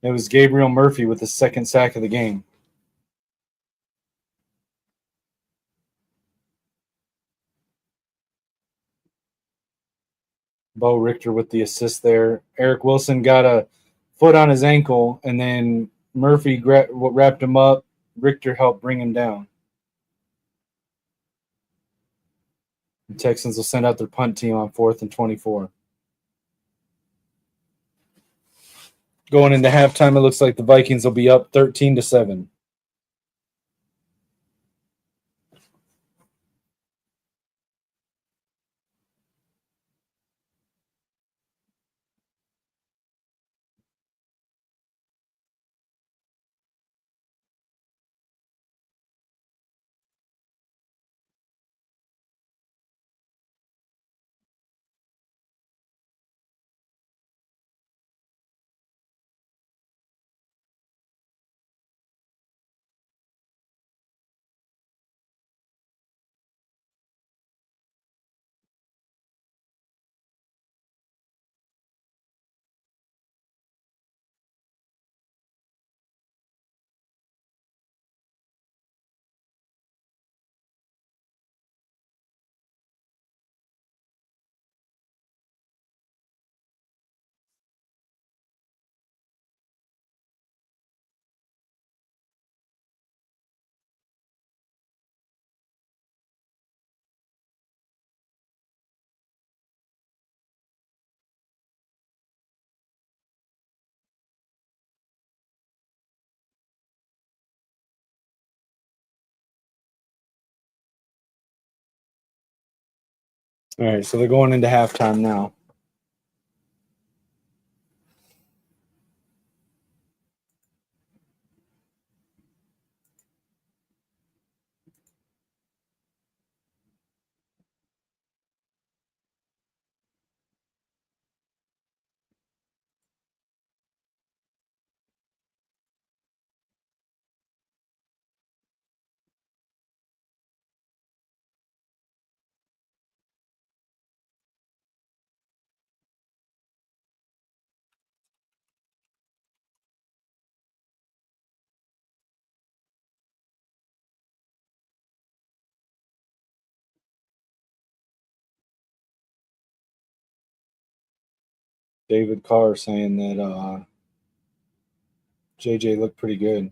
S2: It was Gabriel Murphy with the second sack of the game. Bo Richter with the assist there. Eric Wilson got a foot on his ankle, and then Murphy wrapped him up. Richter helped bring him down. The Texans will send out their punt team on 4th and 24. Going into halftime, it looks like the Vikings will be up 13-7. All right, so they're going into halftime now. David Carr saying that JJ looked pretty good.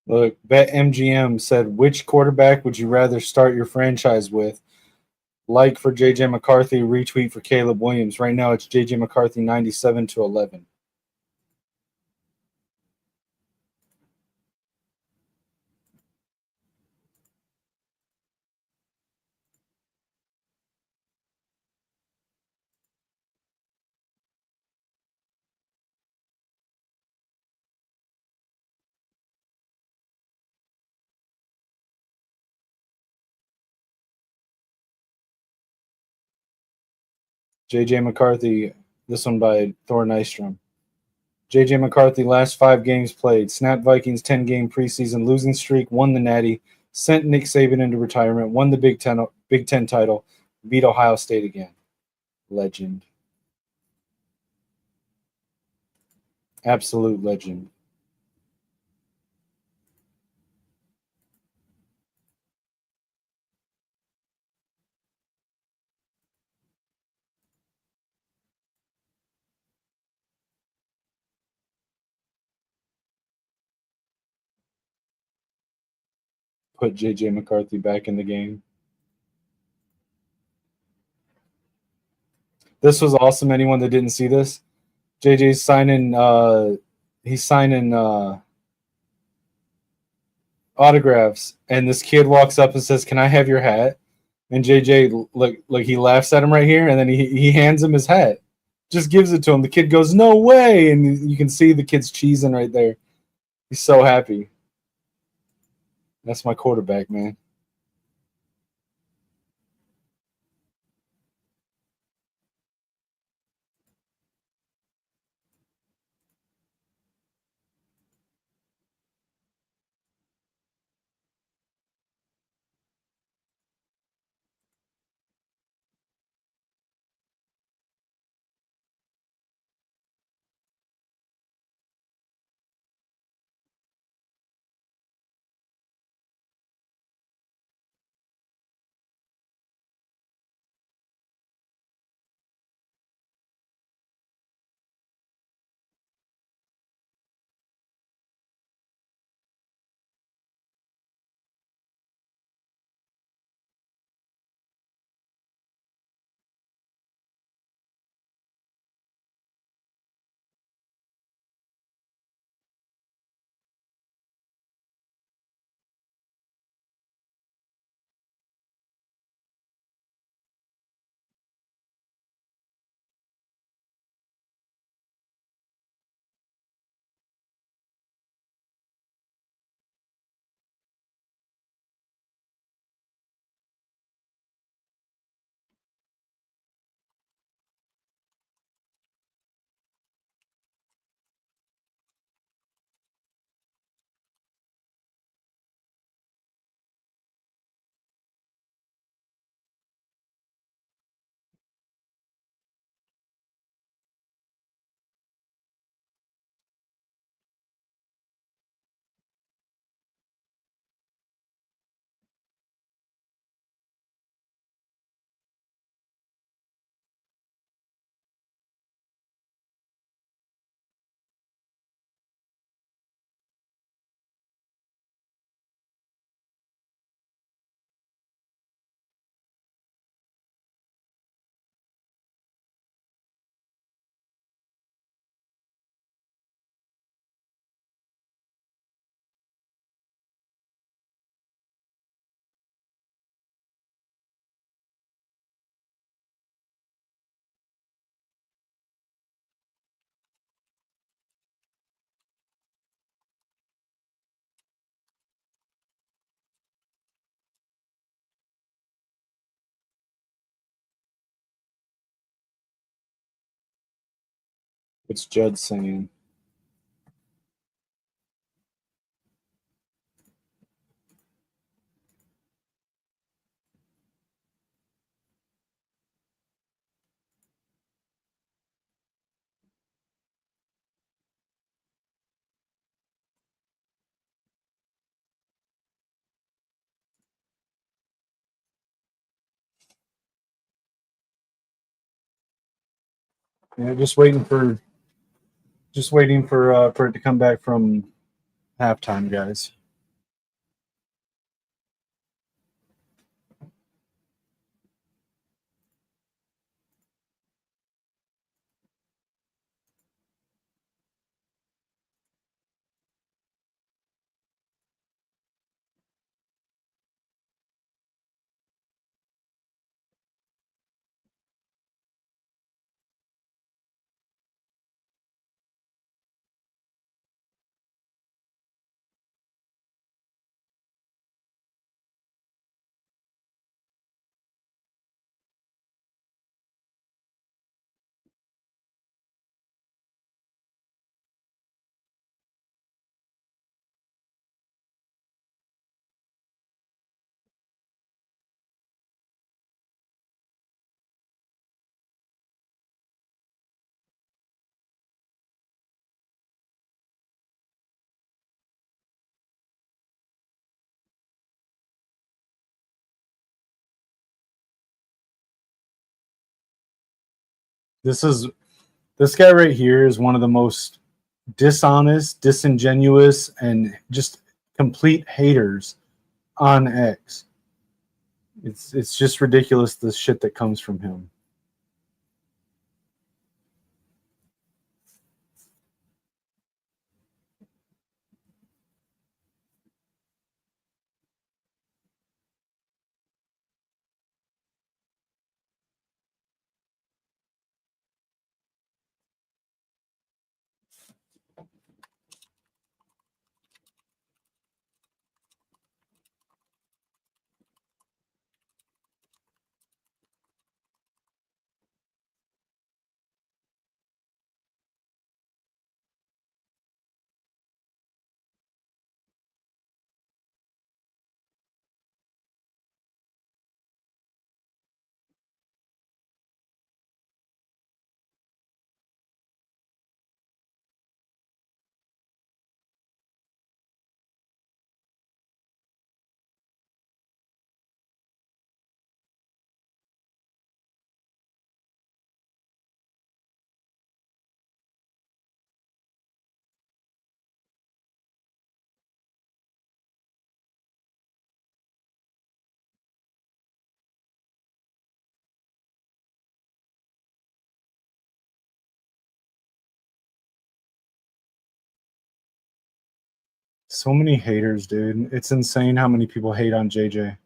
S2: Look, BetMGM said, which quarterback would you rather start your franchise with? Like for JJ McCarthy, retweet for Caleb Williams. Right now it's JJ McCarthy 97-11. JJ McCarthy, this one by Thor Nystrom. JJ McCarthy, last 5 games played. Snap Vikings 10-game preseason losing streak, won the Natty, sent Nick Saban into retirement, won the Big Ten title, beat Ohio State again. Legend. Absolute legend. Put JJ McCarthy back in the game. This was awesome. Anyone that didn't see this, JJ's signing. He's signing autographs, and this kid walks up and says, "Can I have your hat?" And JJ like he laughs at him right here, and then he hands him his hat, just gives it to him. The kid goes, "No way!" And you can see the kid's cheesing right there. He's so happy. That's my quarterback, man. What's Judd saying? Yeah, just waiting for it to come back from halftime, guys. This guy right here is one of the most dishonest, disingenuous, and just complete haters on X. It's just ridiculous the shit that comes from him. So many haters, dude. It's insane how many people hate on JJ.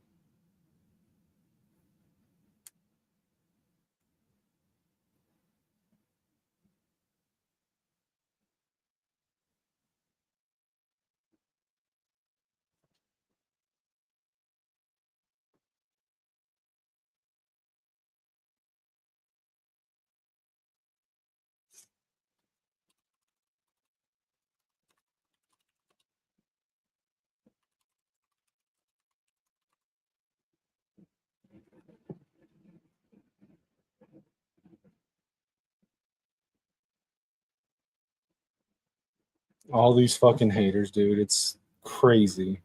S2: All these fucking haters, dude. It's crazy.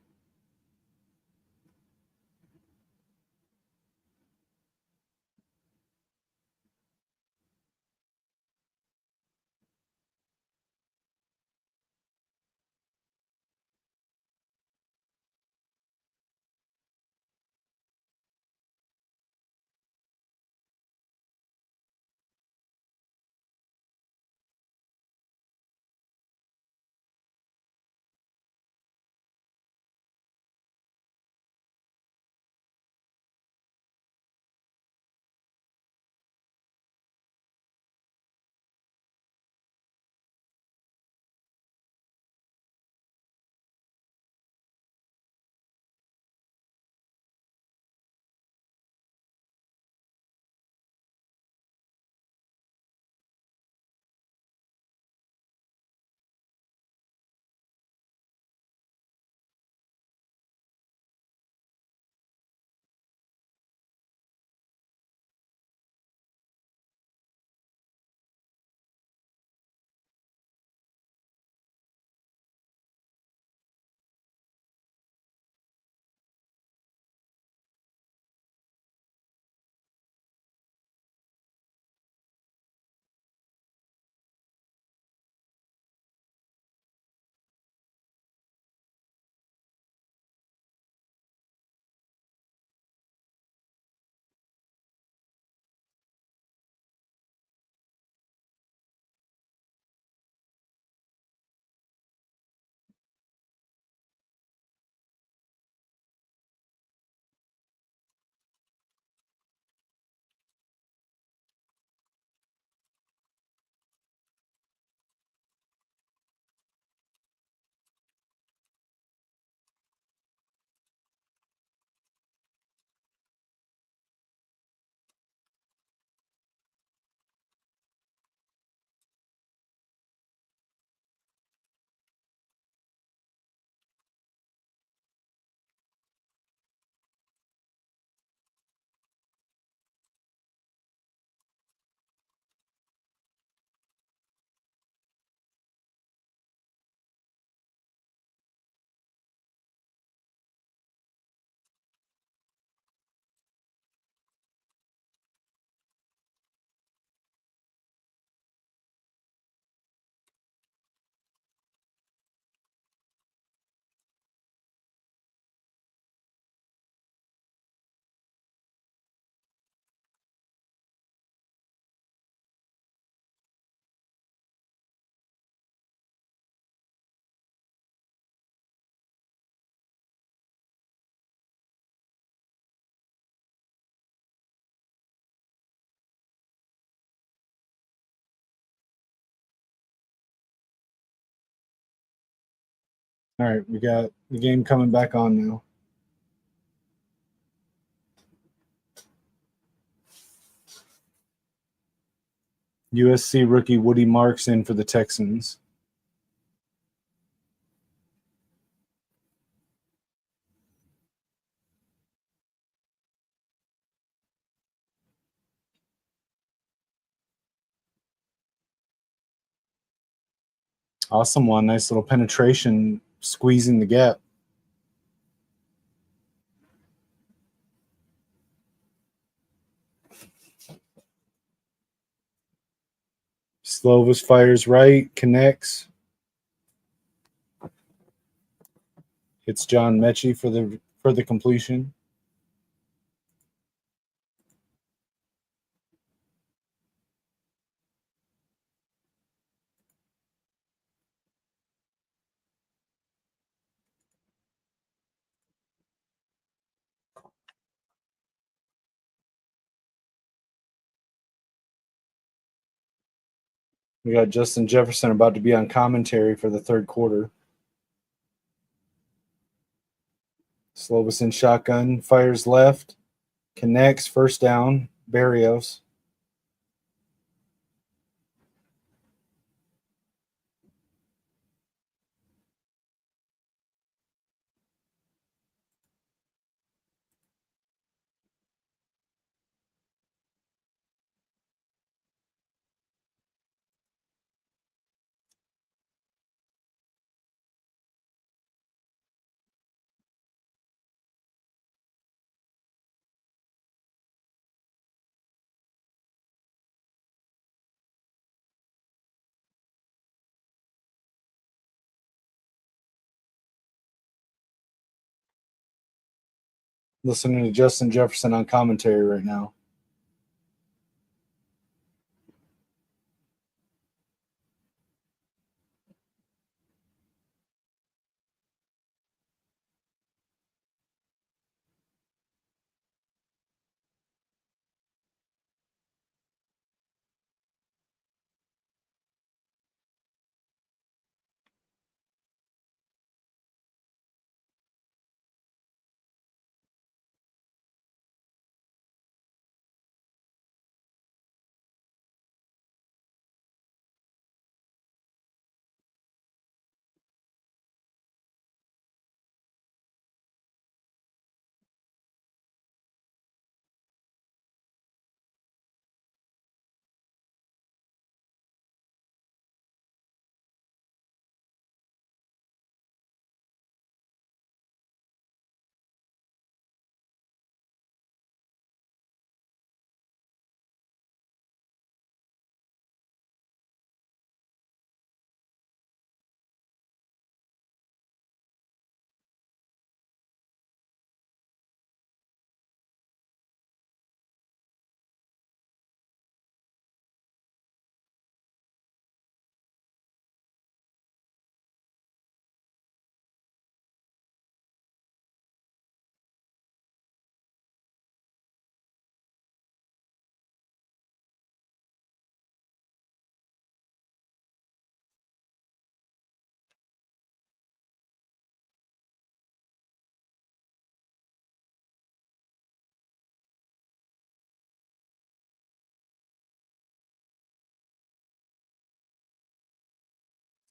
S2: All right, we got the game coming back on now. USC rookie Woody Marks in for the Texans. Awesome one. Nice little penetration, squeezing the gap. Slovis fires right, connects. Hits John Mechie for the completion. We got Justin Jefferson about to be on commentary for the third quarter. Slovis in shotgun, fires left, connects, first down, Barrios. Listening to Justin Jefferson on commentary right now.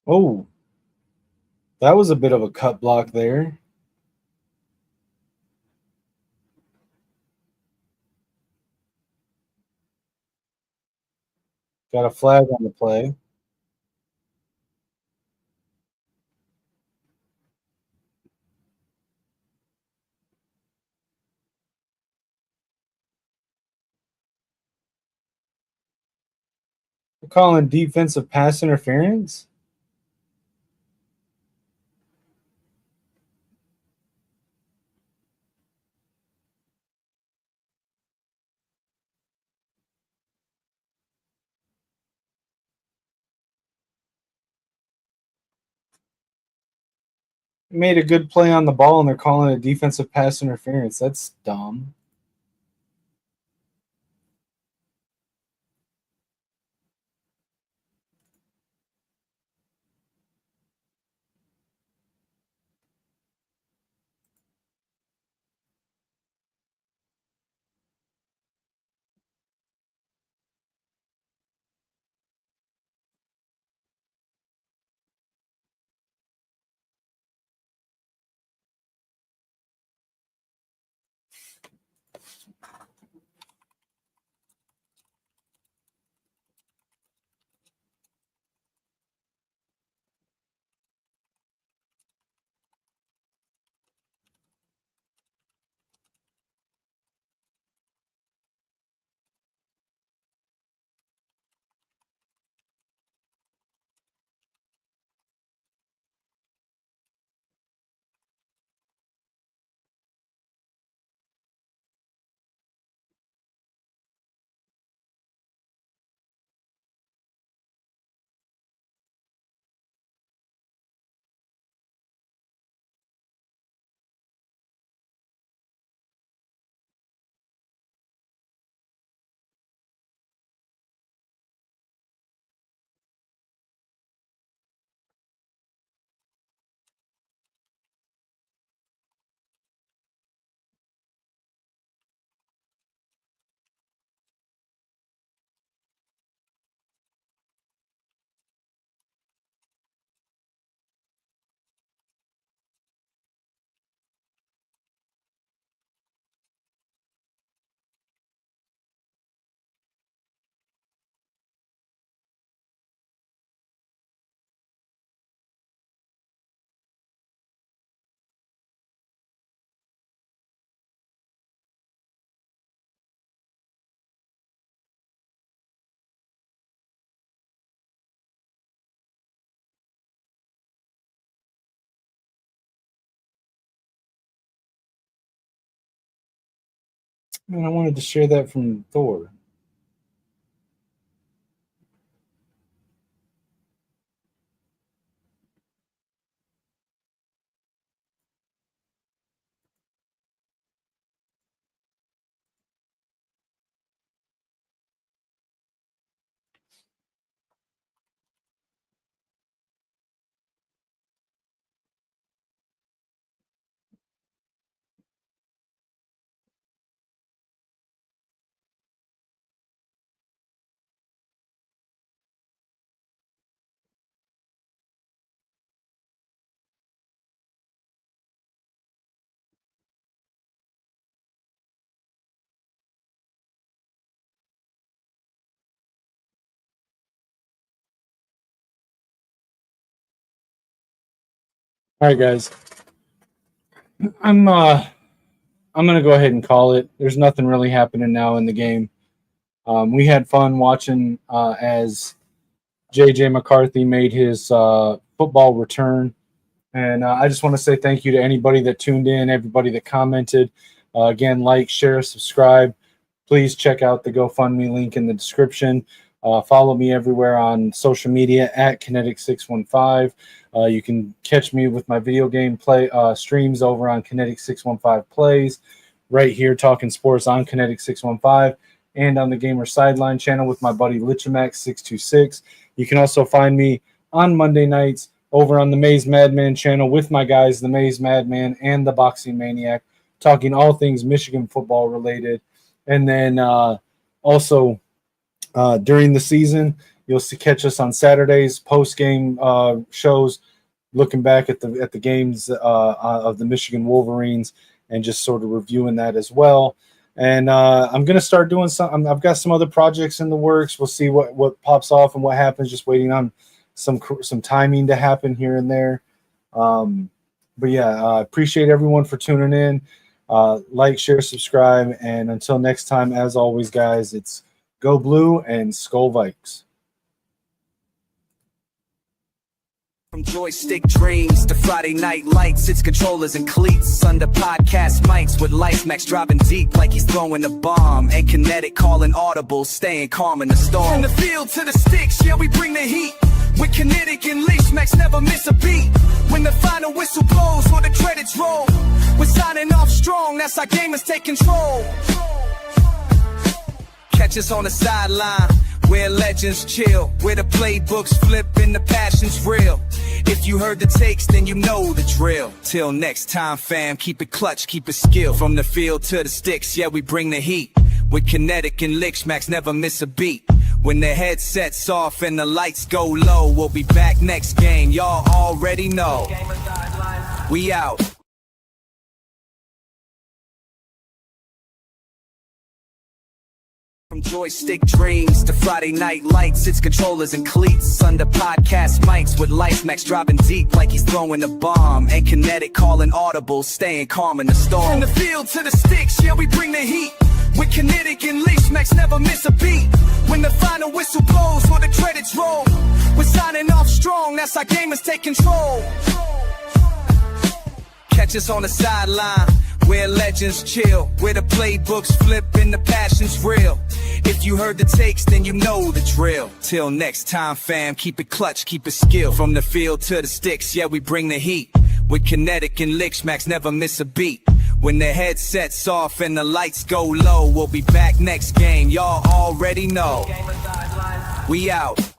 S2: Oh, that was a bit of a cut block there. Got a flag on the play. We're calling defensive pass interference. Made a good play on the ball and they're calling it defensive pass interference. That's dumb. Man, I wanted to share that from Thor. All right, guys. I'm gonna go ahead and call it. There's nothing really happening now in the game. We had fun watching as JJ McCarthy made his football return. And I just want to say thank you to anybody that tuned in, everybody that commented. Again, like, share, subscribe. Please check out the GoFundMe link in the description. Follow me everywhere on social media at Kinetik615. You can catch me with my video game play streams over on Kinetik615 Plays, right here talking sports on Kinetik615, and on the Gamer Sideline channel with my buddy Lichamax626. You can also find me on Monday nights over on the Maze Madman channel with my guys, the Maze Madman and the Boxing Maniac, talking all things Michigan football related. And then also during the season, you'll catch us on Saturdays, post-game shows, looking back at the games of the Michigan Wolverines and just sort of reviewing that as well. And I'm going to start doing some. I've got some other projects in the works. We'll see what pops off and what happens. Just waiting on some timing to happen here and there. But yeah, I appreciate everyone for tuning in. Like, share, subscribe, and until next time, as always, guys, it's Go Blue and Skull Vikes.
S1: From joystick dreams to Friday night lights, it's controllers and cleats under podcast mics with lights max driving deep like he's throwing a bomb, and Kinetik calling audible, staying calm in the storm. From the field to the sticks, yeah, we bring the heat. With Kinetik and Leash, Max never miss a beat. When the final whistle blows or the credits roll, we're signing off strong, that's our gamers take control. Catch us on the sideline, where legends chill, where the playbooks flip and the passion's real. If you heard the takes, then you know the drill. Till next time, fam, keep it clutch, keep it skill. From the field to the sticks, yeah, we bring the heat. With Kinetik and Lich, Max never miss a beat. When the headset's off and the lights go low, we'll be back next game, y'all already know. We out. From joystick dreams to Friday night lights, it's controllers and cleats under podcast mics with lights max driving deep like he's throwing a bomb, and Kinetik calling audible, staying calm in the storm. From the field to the sticks, yeah, we bring the heat. With Kinetik and Leash, Max never miss a beat. When the final whistle blows or the credits roll, we're signing off strong, that's our gamers take control. Catch us on the sideline, where legends chill, where the playbooks flip and the passion's real. If you heard the takes, then you know the drill. Till next time, fam, keep it clutch, keep it skill. From the field to the sticks, yeah, we bring the heat. With Kinetik and Lich, Max never miss a beat. When the headset's off and the lights go low, we'll be back next game, y'all already know. We out.